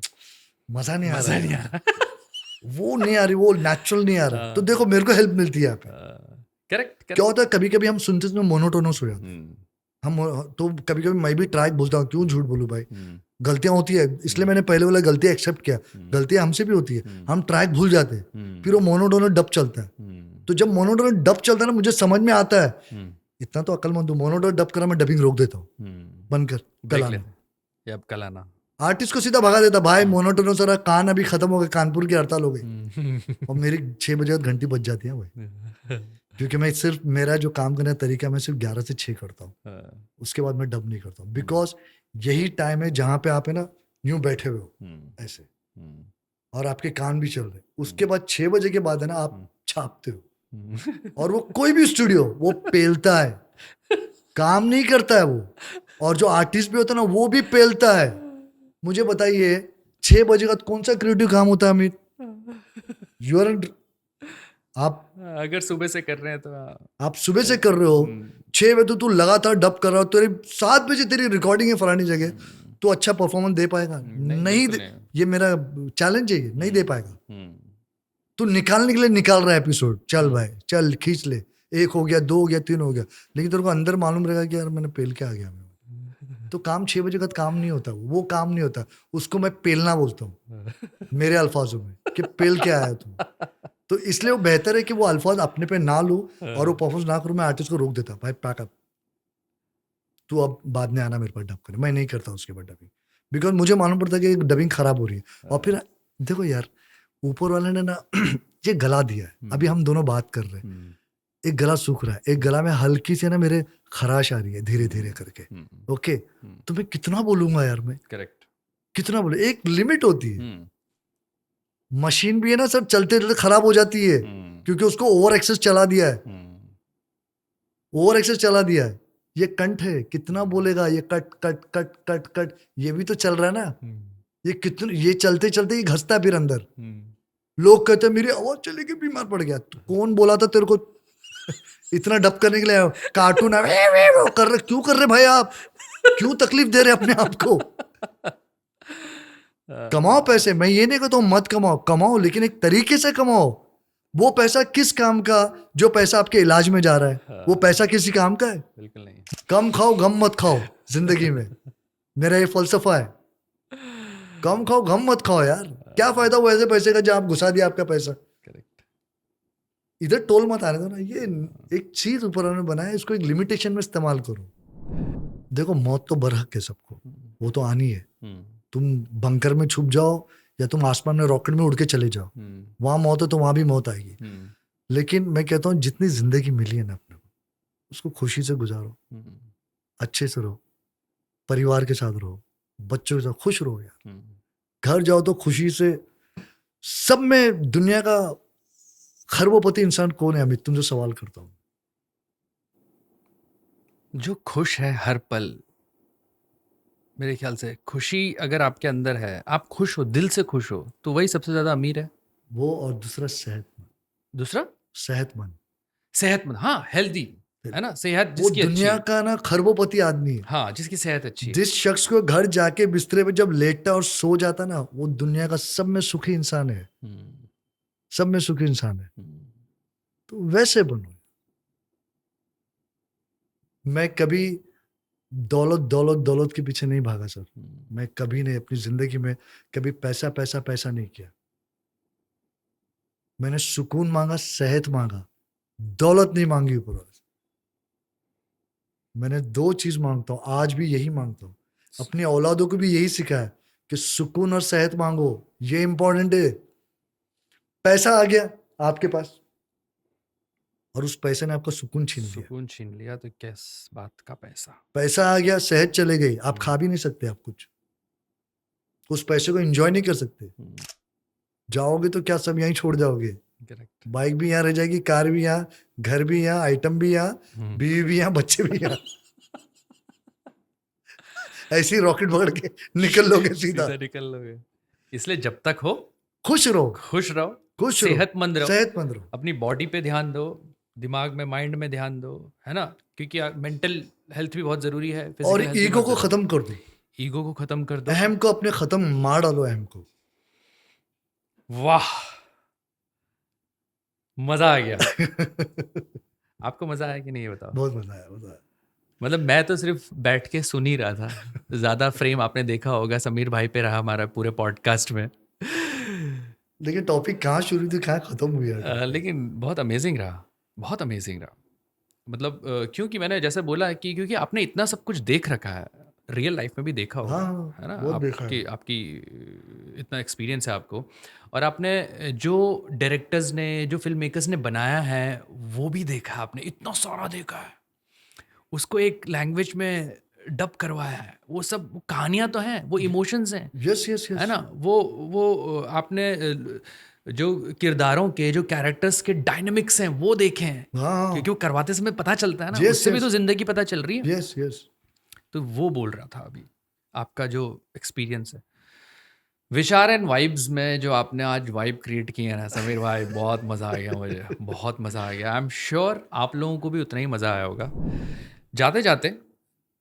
मजा नहीं आ रहा मजा नहीं आ यार, रहा। वो नहीं आ रही, वो नेचुरल नहीं आ रहा। तो देखो मेरे को हेल्प मिलती है यहाँ पे। करेक्ट क्या करेक्ट। होता है, कभी कभी हम सुनते सुनते मोनोटोनस हो जाते हैं हम। तो कभी कभी मैं भी ट्रैक बोलता हूँ, क्यों झूठ बोलूं भाई, गलतियां होती है, इसलिए मैंने पहले वाला गलतियां एक्सेप्ट किया। गलतियां हमसे भी होती है, हम ट्रैक भूल जाते हैं, फिर वो मोनोटोनस डब चलता है। तो जब मोनोटोनस डब चलता है ना, मुझे समझ में आता है, इतना तो अक्लमंद हूं, मोनोटोनस डब करा मैं डबिंग रोक देता हूँ, बंद कर, कल आना। ये अब कल आना। आर्टिस्ट को सीधा भगा देता, भाई मोनोटोनस हो रहा, कान अभी खत्म हो गए, कानपुर की हड़ताल हो गई, और मेरी 6 बजे घंटी बज जाती है भाई। क्योंकि मैं सिर्फ, मेरा जो काम करने का तरीका, मैं सिर्फ 11 से 6 करता हूँ, उसके बाद मैं डब नहीं करता हूँ। बिकॉज यही टाइम है जहाँ पे आप है ना यूं बैठे हुए हो ऐसे, और आपके कान भी चल रहे, उसके बाद 6 बजे के बाद है ना आप छापते हो। और वो कोई भी स्टूडियो वो पेलता है, काम नहीं करता है वो। और जो आर्टिस्ट भी होता है ना, वो भी पेलता है। मुझे बताइए 6 बजे का कौन सा क्रिएटिव काम होता है अमित? यू आर, आप अगर सुबह से कर रहे हैं तो आप सुबह से कर रहे हो, 6 बजे तो तू लगातार डब कर रहा हो, तेरी 7 बजे तेरी रिकॉर्डिंग है फलानी जगह, तो अच्छा परफॉर्मेंस दे पाएगा? नहीं दे, ये मेरा चैलेंज है, ये नहीं दे पाएगा। तू निकालने के लिए निकाल रहा है एपिसोड, चल भाई चल खींच ले, 1 हो गया, 2 हो गया, 3 हो गया, लेकिन तेरे को अंदर मालूम रहेगा कि यार मैंने पेल के आ गया मैं। तो काम 6 बजे का काम नहीं होता, वो काम नहीं होता, उसको मैं पेलना बोलता हूँ मेरे अल्फाजों में, कि पेल के आया तू। तो इसलिए वो बेहतर है कि वो अल्फाज अपने पे ना लो और वो परफॉर्मेंस ना करो। मैं आर्टिस्ट को रोक देता, भाई पैक अप, तू अब बाद में आना मेरे पास डब करे। मैं नहीं करता उसके बाद डबिंग, बिकॉज मुझे मालूम पड़ता है कि डबिंग खराब हो रही है। और फिर देखो यार, ऊपर वाले ने ना ये गला दिया है, अभी हम दोनों बात कर रहे हैं, एक गला सूख रहा है, एक गला में हल्की से ना मेरे खराश आ रही है धीरे धीरे करके। ओके, तो मैं कितना बोलूंगा यार, मैं करेक्ट, कितना बोलूं, एक लिमिट होती है। मशीन भी है ना सर, चलते चलते खराब हो जाती है, क्योंकि उसको ओवर एक्सेस चला दिया है, ओवर एक्सेस चला दिया है। ये कंठ है, कितना बोलेगा, ये cut cut cut cut cut, ये भी तो चल रहा है ना, ये कितना, ये चलते चलते ये घसता है फिर अंदर। लोग कहते हैं मेरी आवाज चलेगी, बीमार पड़ गया। तो कौन बोला था तेरे को इतना डब करने के लिए? कार्टून कर रहे, क्यों कर रहे भाई आप, क्यों तकलीफ दे रहे अपने आप को? कमाओ पैसे, मैं ये नहीं कहता हूं मत कमाओ, कमाओ, लेकिन एक तरीके से कमाओ। वो पैसा किस काम का, जो पैसा आपके इलाज में जा रहा है, वो पैसा किसी काम का है? बिल्कुल नहीं। कम खाओ गम मत खाओ जिंदगी में, मेरा ये फलसफा है। कम खाओ गम मत खाओ यार, क्या फायदा वो ऐसे पैसे का जो आप घुसा दिया आपका पैसा। करेक्ट। इधर टोल मत आने दो ना, ये एक चीज ऊपर उन्होंने बनाया, इसको एक लिमिटेशन में इस्तेमाल करो। देखो मौत तो बरहक है सबको, वो तो आनी है। तुम बंकर में छुप जाओ या तुम आसमान में रॉकेट में उड़ के चले जाओ, वहां मौत है तो वहां भी मौत आएगी। लेकिन मैं कहता हूँ जितनी जिंदगी मिली है ना अपने को, उसको खुशी से गुजारो, अच्छे से रहो, परिवार के साथ रहो, बच्चों के साथ खुश रहो यार। घर जाओ तो खुशी से। सब में दुनिया का खरबोपति इंसान कौन है अमित, तुमसे सवाल करता हूँ? जो खुश है हर पल, मेरे ख्याल से खुशी अगर आपके अंदर है, आप खुश हो, दिल से खुश हो, तो वही सबसे ज्यादा अमीर है। वो, और दूसरा सेहतमंद। दूसरा सेहतमंद, सेहतमंद, हाँ, हेल्दी है ना, सेहत वो जिसकी दुनिया अच्छी, का ना खरबोपति आदमी है। हाँ, जिसकी सेहत अच्छी है। जिस शख्स को घर जाके बिस्तरे पे जब लेटता और सो जाता ना, वो दुनिया का सब में सुखी इंसान है, सब में सुखी इंसान है। तो वैसे बनो। मैं कभी दौलत दौलत दौलत के पीछे नहीं भागा सर। मैं कभी नहीं अपनी जिंदगी में कभी पैसा पैसा पैसा नहीं किया। मैंने सुकून मांगा, सेहत मांगा, दौलत नहीं मांगी ऊपर वाले से। मैंने 2 चीज मांगता हूँ, आज भी यही मांगता हूँ। अपनी औलादों को भी यही सिखाया कि सुकून और सेहत मांगो, ये इंपॉर्टेंट है। पैसा आ गया आपके पास और उस पैसे ने आपका सुकून छीन लिया। सुकून छीन लिया तो किस बात का पैसा? पैसा आ गया, सेहत चले गई, आप खा भी नहीं सकते, आप कुछ उस पैसे को एंजॉय नहीं कर सकते। जाओगे तो क्या सब यहीं छोड़ जाओगे? करेक्ट। बाइक भी यहाँ रह जाएगी, कार भी यहाँ, घर भी यहाँ, आइटम भी यहाँ, बीवी भी यहाँ, बच्चे भी यहाँ। ऐसे ही रॉकेट पकड़ के निकल लोगे सीधा। निकल लोगे। इसलिए जब तक हो खुश रहो, खुश रहो, खुश रहो, सेहतमंद रहो, सेहतमंद रहो। अपनी बॉडी पे ध्यान दो, दिमाग में, माइंड में ध्यान दो, है ना? क्योंकि मेंटल हेल्थ भी बहुत जरूरी है। और ईगो को खत्म कर दो। ईगो को खत्म कर दो। अहम को अपने खत्म मार डालो, अहम को। वाह, मजा आ गया। आपको मजा आया कि नहीं, बताओ? बहुत मजा आया, मजा आया। मतलब मैं तो सिर्फ बैठ के सुन ही रहा था। ज्यादा फ्रेम आपने देखा होगा समीर भाई पे रहा हमारा पूरे पॉडकास्ट में। लेकिन टॉपिक कहाँ शुरू थी, कहाँ खत्म हुई है? लेकिन बहुत अमेजिंग रहा, बहुत अमेजिंग रहा। मतलब क्योंकि मैंने जैसे बोला कि क्योंकि आपने इतना सब कुछ देख रखा है, रियल लाइफ में भी देखा होगा, हाँ, है ना? बहुत देखा है। आपकी इतना एक्सपीरियंस है आपको, और आपने जो डायरेक्टर्स ने, जो फिल्म मेकर्स ने बनाया है वो भी देखा है आपने, इतना सारा देखा है, उसको एक लैंग्वेज में डब करवाया है। वो सब कहानियां तो हैं, वो इमोशंस हैं, यस यस यस, है ना? वो आपने जो किरदारों के, जो कैरेक्टर्स के डायनामिक्स हैं वो देखे हैं, हाँ, क्योंकि वो करवाते समय पता चलता है ना, Yes, उससे भी yes. तो जिंदगी पता चल रही है। Yes yes. तो वो बोल रहा था अभी, आपका जो एक्सपीरियंस है विचार एंड वाइब्स में, जो आपने आज वाइब क्रिएट की है ना समीर भाई, बहुत मज़ा आ गया मुझे, बहुत मज़ा आ गया। आई एम श्योर आप लोगों को भी उतना ही मज़ा आया होगा। जाते जाते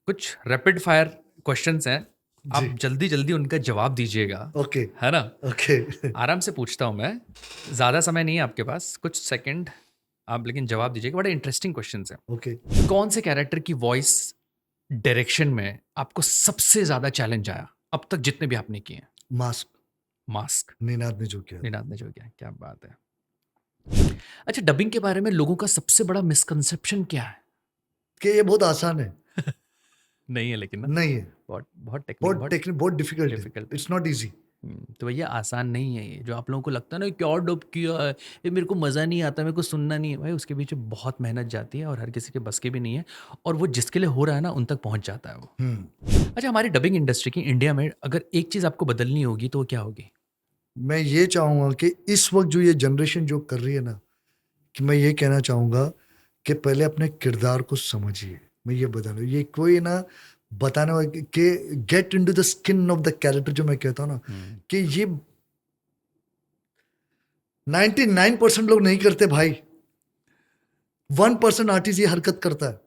कुछ रैपिड फायर क्वेश्चंस हैं, आप जल्दी जल्दी उनका जवाब दीजिएगा, ओके, है ना? ओके। आराम से पूछता हूँ मैं, ज़्यादा समय नहीं है आपके पास, कुछ सेकंड आप लेकिन जवाब दीजिएगा। बड़े इंटरेस्टिंग क्वेश्चंस हैं। ओके। कौन से कैरेक्टर की वॉइस डायरेक्शन में आपको सबसे ज़्यादा चैलेंज आया अब तक जितने भी आपने किए हैं? मास्क, मास्क, निनाद ने जो किया। निनाद ने जो किया, क्या बात है। अच्छा, डबिंग के बारे में लोगों का सबसे बड़ा मिसकंसेप्शन क्या है? कि ये बहुत आसान है। नहीं है लेकिन ना? नहीं है, बहुत बहुत बहुत टेक्निक, बहुत डिफिकल्ट है। डिफिकल्ट। It's not easy. तो भैया आसान नहीं है ये, जो आप लोगों को लगता है ना क्या डब किया है, ये मेरे को मज़ा नहीं आता, मेरे को सुनना नहीं है, भाई उसके पीछे बहुत मेहनत जाती है और हर किसी के बस की भी नहीं है, और वो जिसके लिए हो रहा है ना उन तक पहुंच जाता है वो। अच्छा, हमारी डबिंग इंडस्ट्री की इंडिया में अगर एक चीज़ आपको बदलनी होगी तो वो क्या होगी? मैं ये चाहूंगा कि इस वक्त जो ये जनरेशन जो कर रही है ना, कि मैं ये कहना चाहूंगा कि पहले अपने किरदार को समझिए। मैं ये बता रहा हूँ, ये कोई ना बताने वाला कि get into the skin of the character, जो मैं कहता हूँ ना, कि ये 99% लोग नहीं करते भाई, 1% आर्टिस्ट ये हरकत करता है।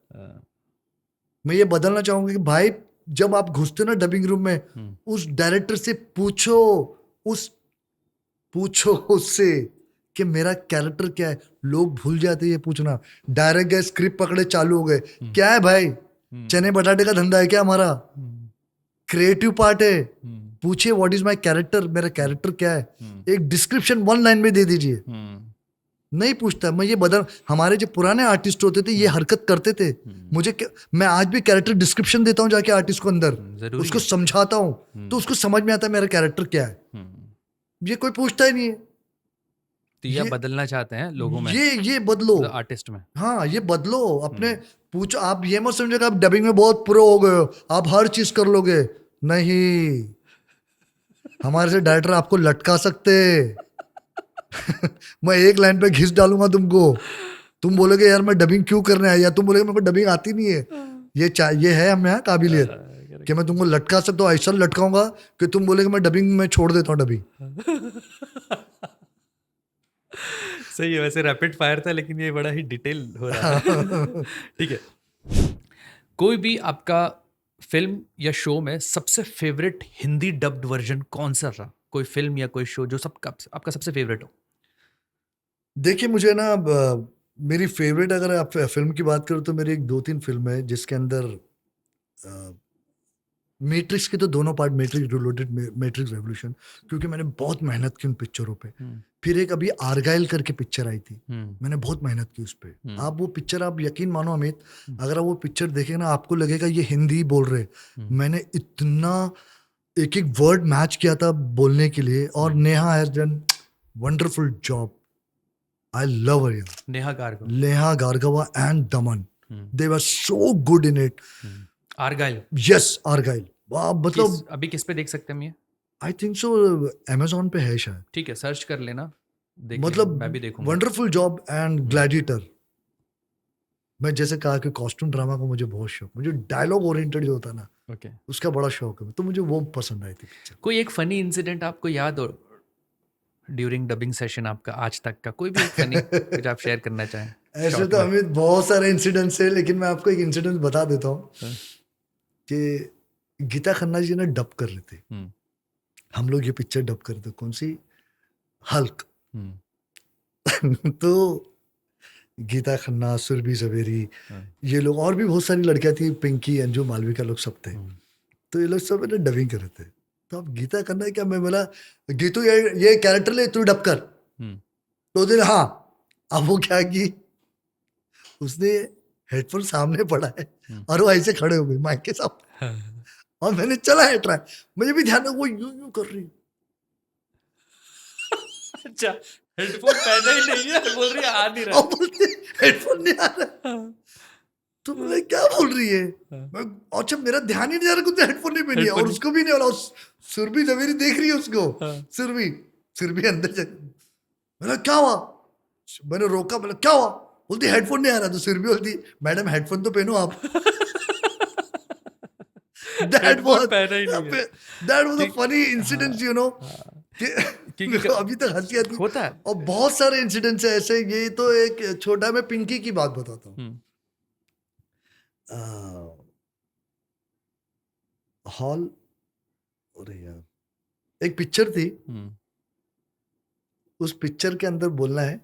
मैं ये बदलना चाहूंगा कि भाई जब आप घुसते हो ना डबिंग रूम में, उस डायरेक्टर से पूछो उससे कि मेरा कैरेक्टर क्या है। लोग भूल जाते ये पूछना, डायरेक्ट गए, स्क्रिप्ट पकड़े, चालू हो गए। क्या है भाई, चने बटाटे का धंधा है क्या हमारा? क्रिएटिव पार्ट है। पूछिए व्हाट इज माय कैरेक्टर, मेरा कैरेक्टर क्या है, एक डिस्क्रिप्शन 1 लाइन में दे दीजिए। नहीं पूछता। मैं ये बदल, हमारे जो पुराने आर्टिस्ट होते थे ये हरकत करते थे। मैं आज भी कैरेक्टर डिस्क्रिप्शन देता हूँ जाके आर्टिस्ट को अंदर, उसको समझाता हूँ, तो उसको समझ में आता है मेरा कैरेक्टर क्या है। ये कोई पूछता ही नहीं है। तो ये बदलना चाहते हैं लोगों में, ये बदलो, आर्टिस्ट में। हाँ, ये बदलो अपने। पूछो, आप ये मत समझो कि आप डबिंग में बहुत प्रो हो गए हो, आप हर चीज कर लोगे। नहीं, हमारे से डायरेक्टर आपको लटका सकते। मैं एक लाइन पे घिस डालूंगा तुमको, तुम बोलोगे यार मैं डबिंग क्यों करने आया, या तुम बोलोगे मेरे को डबिंग आती नहीं है। ये है हमें यहाँ काबिलियत कि मैं तुमको लटका सकता हूँ। ऐसा लटकाऊंगा कि तुम बोलोगे मैं डबिंग में छोड़ देता हूँ डबिंग। सही है, वैसे रैपिड फायर था लेकिन ये बड़ा ही डिटेल हो रहा है। ठीक है, कोई भी आपका फिल्म या शो में सबसे फेवरेट हिंदी डब्ड वर्जन कौन सा रहा? कोई फिल्म या कोई शो जो आपका सबसे फेवरेट हो? देखिए, मुझे ना मेरी फेवरेट अगर आप फिल्म की बात करो तो मेरी एक 2-3 फिल्म है जिसके अंदर मैट्रिक्स के तो दोनों part, matrix reloaded, matrix revolution, क्योंकि मैंने बहुत मेहनत की उन पिक्चरों पे। फिर एक अभी आर्गाइल करके पिक्चर आई थी, मैंने बहुत मेहनत की उस पे। आप वो पिक्चर, आप यकीन मानो अमित, अगर आप वो पिक्चर देखेंगे ना आपको लगेगा ये हिंदी बोल रहे। मैंने इतना एक एक वर्ड मैच किया था बोलने के लिए, और Neha has done wonderful job. I love her यार, Neha Gargava and Daman, they were so good in it. Argyle, yes Argyle, वाह, मतलब अभी किस पे देख सकते हैं हम ये? आई थिंक सो अमेज़न पे है शायद। ठीक है, सर्च कर लेना, मतलब मैं भी देखूंगा। Wonderful job. एंड ग्लैडिएटर, मैं जैसे कहा कि कॉस्ट्यूम ड्रामा का मुझे बहुत शौक, मुझे डायलॉग ओरिएंटेड जो होता है ना, ओके, उसका बड़ा शौक है, तो मुझे वो पसंद आई थी पिक्चर। कोई एक फनी इंसिडेंट आपको याद हो ड्यूरिंग डबिंग सेशन आपका आज तक का, कोई भी एक फनी कुछ आप शेयर करना चाहें? ऐसे तो अमित बहुत सारे इंसिडेंट्स है, लेकिन मैं आपको एक इंसिडेंट बता देता हूँ कि गीता खन्ना जी ने डब कर रहे थे, हम लोग ये पिक्चर डब कर रहे थे, कौन सी, हल्क। तो गीता खन्ना, सुरभि जवेरी, ये लोग और भी बहुत सारी लड़कियां थी, पिंकी, अंजू, मालविका, लोग सब थे। तो ये लोग सब मैंने डबिंग कर रहे थे। तो अब गीता खन्ना क्या, मैं बोला गीतू ये कैरेक्टर ले, तू डब कर। तो दिन हाँ, अब वो क्या की, उसने हेडफोन सामने पड़ा है और वो ऐसे खड़े हो गए माइक के सामने, और मैंने चला है ट्राई, मुझे भी ध्यान है वो यूं कर रही। अच्छा, हेडफोन पहना ही नहीं है, बोल रही है आ नहीं रहा, बोलती हेडफोन नहीं आ रहा। तो बोले क्या बोल रही है, मैं अच्छा मेरा ध्यान ही नहीं आ रहा, कुछ हेडफोन नहीं पहनी है, और उसको भी नहीं हो रहा। सुरभि जवेरी देख रही है उसको, सुरभि अंदर से, मैंने क्या हुआ, मैंने रोका, मैंने क्या हुआ, बोलती हेडफोन नहीं आ रहा। तो सुरभि बोलती मैडम हेडफोन तो पहनो आप। That was a funny incident, you know, कि अभी तक हंसी आती होता है। और बहुत सारे इंसिडेंट्स है ऐसे। ये तो एक छोटा, मैं पिंकी की बात बताता हूँ। हॉल, अरे यार, एक पिक्चर थी, उस पिक्चर के अंदर बोलना है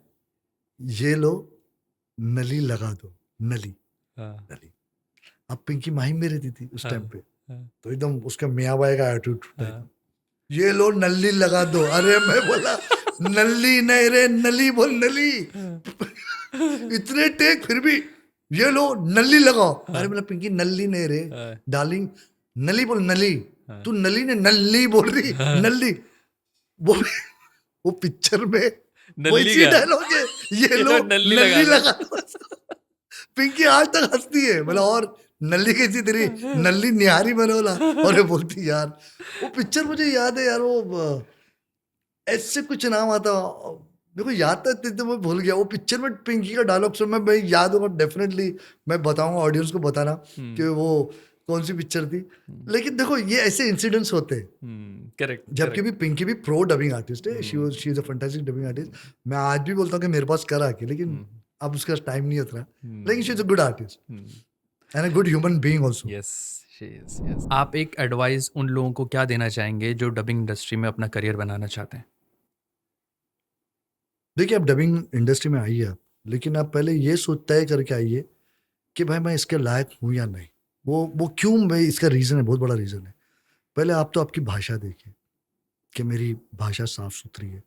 ये लो नली लगा दो, नली। अब पिंकी माही में रहती थी उस टाइम पे, तो एकदम उसका मियाँ बाई का एटीट्यूड, ये लो नली लगा दो। अरे मैं बोला नली नहीं रे, नली बोल, नली। इतने टेक, फिर भी ये लो नली लगाओ। अरे बोला पिंकी नली नहीं रे डार्लिंग, नली बोल, नली। तू नली ने नली बोल रही, नली। वो पिक्चर में वही डायलॉग है, ये लो नली लगा दो। पिंकी आज तक हंसती है, बोला और नल्ली कैसी तेरी, नल्ली निहारी मैंने बोला। और बोलती यार वो पिक्चर मुझे याद है यार, वो ऐसे कुछ नाम आता, मेरे को याद था, तो मैं भूल गया। वो पिक्चर में पिंकी का डायलॉग सुन, मैं याद होगा डेफिनेटली, मैं बताऊंगा ऑडियंस को बताना कि वो कौन सी पिक्चर थी। लेकिन देखो ये ऐसे इंसिडेंट्स होते हैं। करेक्ट, जबकि भी पिंकी भी प्रो डबिंग आर्टिस्ट है, she is a fantastic dubbing artist. मैं आज भी बोलता हूँ कि मेरे पास करा के, लेकिन अब उसका टाइम नहीं होता, लेकिन she is a good artist and a good human being also. Yes, she is. Yes. आप एक एडवाइस उन लोगों को क्या देना चाहेंगे जो डबिंग इंडस्ट्री में अपना करियर बनाना चाहते हैं? देखिए, आप डबिंग इंडस्ट्री में आइए आप, लेकिन आप पहले ये तय करके आइए कि भाई मैं इसके लायक हूँ या नहीं। वो क्यों, भाई इसका रीज़न है, बहुत बड़ा रीज़न है। पहले आप तो आपकी भाषा देखिए कि मेरी भाषा साफ सुथरी है।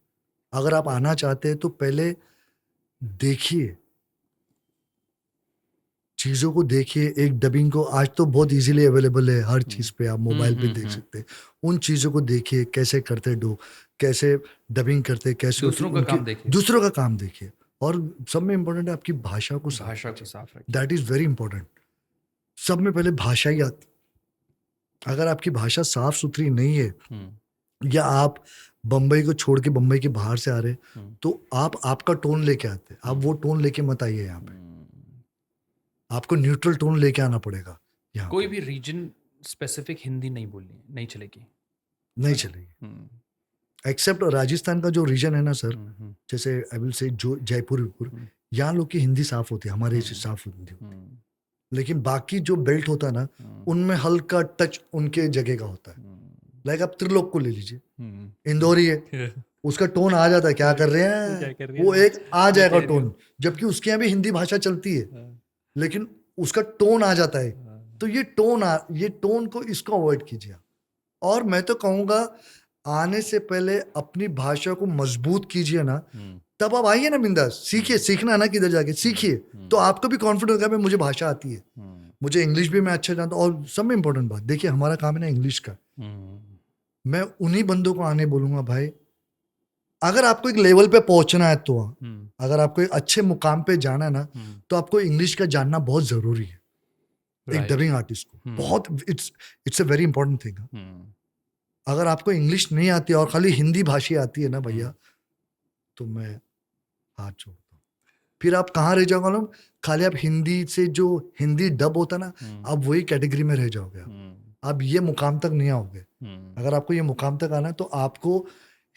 अगर आप आना चाहते हैं तो पहले देखिए, चीज़ों को देखिए। एक डबिंग को आज तो बहुत इजीली अवेलेबल है हर चीज़ पे, आप मोबाइल पे देख सकते हैं। उन चीज़ों को देखिए, कैसे करते कैसे डबिंग करते, कैसे दूसरों का काम देखिए। और सब में इम्पोर्टेंट है आपकी भाषा को साफ रखिए। That is very important. सब में पहले भाषा ही आती। अगर आपकी भाषा साफ सुथरी नहीं है, या आप बम्बई को छोड़ के बम्बई के बाहर से आ रहे, तो आप आपका टोन लेके आते, आप वो टोन लेके मत आइए यहाँ पे। आपको न्यूट्रल टोन लेके आना पड़ेगा यहाँ। कोई भी रीजन स्पेसिफिक हिंदी नहीं बोलनी, नहीं चलेगी, नहीं चलेगी। एक्सेप्ट राजस्थान का जो रीजन है ना सर, जैसे आई विल से जो जयपुर, यहाँ लोग की हिंदी साफ होती है, हमारे से साफ हिंदी होती है। लेकिन बाकी जो बेल्ट होता है ना, उनमें हल्का टच उनके जगह का होता है। लाइक आप त्रिलोक को ले लीजिए, इंदौरी है, उसका टोन आ जाता है, क्या कर रहे क्या कर हैं, रही वो है? एक आ क्या जाएगा कह रही हो? टोन, जबकि उसके यहाँ भी हिंदी भाषा चलती है, हाँ, लेकिन उसका टोन आ जाता है। हाँ, तो ये टोन को, इसको अवॉइड कीजिए। और मैं तो कहूंगा, आने से पहले अपनी भाषा को मजबूत कीजिए ना, तब आप आइए ना बिंदास, सीखिए, सीखना है ना किधर जाके सीखिए, तो आपको भी कॉन्फिडेंस होगा, भाई मुझे भाषा आती है, मुझे इंग्लिश भी मैं अच्छा जानता हूँ। और सब में इंपॉर्टेंट बात, देखिए हमारा काम है ना इंग्लिश का, मैं उन्हीं बंदों को आने बोलूंगा, भाई अगर आपको एक लेवल पे पहुंचना है तो, अगर आपको एक अच्छे मुकाम पे जाना है ना, तो आपको इंग्लिश का जानना बहुत जरूरी है। एक राइट। डबिंग आर्टिस्ट को बहुत, it's a very important thing. अगर आपको इंग्लिश नहीं आती और खाली हिंदी भाषा आती है ना भैया, तो मैं हाथ जोड़ता हूँ। फिर आप कहाँ रह जाओगे ना, खाली आप हिंदी से, जो हिंदी डब होता ना, आप वही कैटेगरी में रह जाओगे। आप ये मुकाम तक नहीं आओगे। अगर आपको ये मुकाम तक आना है, तो आपको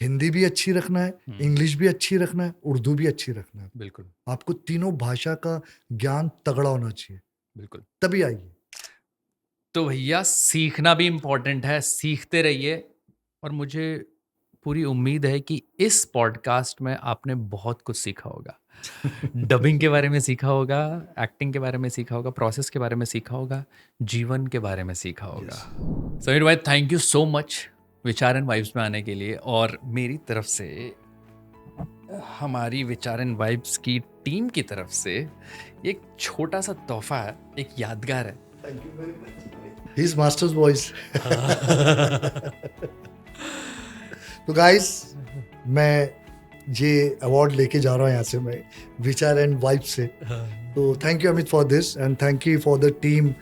हिंदी भी अच्छी रखना है, इंग्लिश भी अच्छी रखना है, उर्दू भी अच्छी रखना है। बिल्कुल, आपको तीनों भाषा का ज्ञान तगड़ा होना चाहिए, बिल्कुल। तभी आइए। तो भैया सीखना भी इम्पोर्टेंट है, सीखते रहिए। और मुझे पूरी उम्मीद है कि इस पॉडकास्ट में आपने बहुत कुछ सीखा होगा। डबिंग के बारे में सीखा होगा, एक्टिंग के बारे में सीखा होगा, प्रोसेस के बारे में सीखा होगा, जीवन के बारे में सीखा होगा। समीर भाई, थैंक यू सो मच विचार एंड वाइब्स में आने के लिए। और मेरी तरफ से, हमारी विचार एंड वाइब्स की टीम की तरफ से एक छोटा सा तोहफा है, एक यादगार है। Thank you very much. He is masters voice. तो गाइस, मैं ये अवार्ड लेके जा रहा हूँ यहाँ से, मैं विचार एंड वाइब से। तो thank you Amit for this, and thank you for the team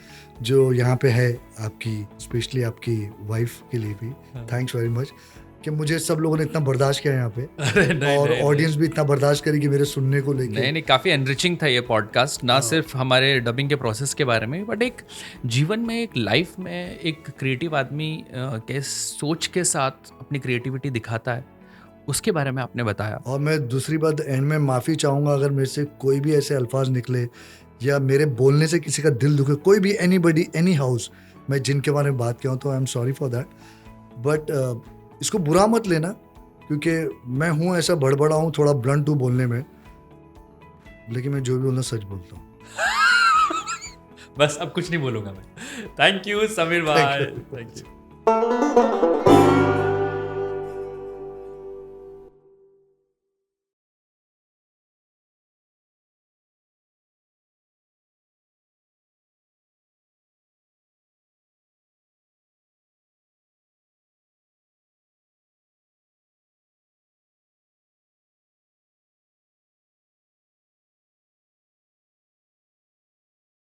जो यहाँ पे है, आपकी स्पेशली आपकी वाइफ के लिए भी थैंक्स वेरी मच, कि मुझे सब लोगों ने इतना बर्दाश्त किया यहाँ पे। और ऑडियंस भी इतना बर्दाश्त करेगी मेरे सुनने को लेके। नहीं, काफ़ी एनरिचिंग था ये पॉडकास्ट, ना सिर्फ हमारे डबिंग के प्रोसेस के बारे में, बट एक जीवन में, एक लाइफ में एक क्रिएटिव आदमी के सोच के साथ अपनी क्रिएटिविटी दिखाता है, उसके बारे में आपने बताया। और मैं दूसरी बात एंड में माफ़ी चाहूँगा अगर मेरे से कोई भी ऐसे अल्फाज निकले या मेरे बोलने से किसी का दिल दुखे, कोई भी एनीबडी, एनी हाउस, मैं जिनके बारे में बात किया हूँ, तो आई am sorry for that. But इसको बुरा मत लेना, क्योंकि मैं हूँ ऐसा बड़बड़ा हूँ, थोड़ा ब्लंट हूँ बोलने में, लेकिन मैं जो भी बोलना सच बोलता हूँ। बस अब कुछ नहीं बोलूँगा मैं। थैंक यू समीर भाई, थैंक यू।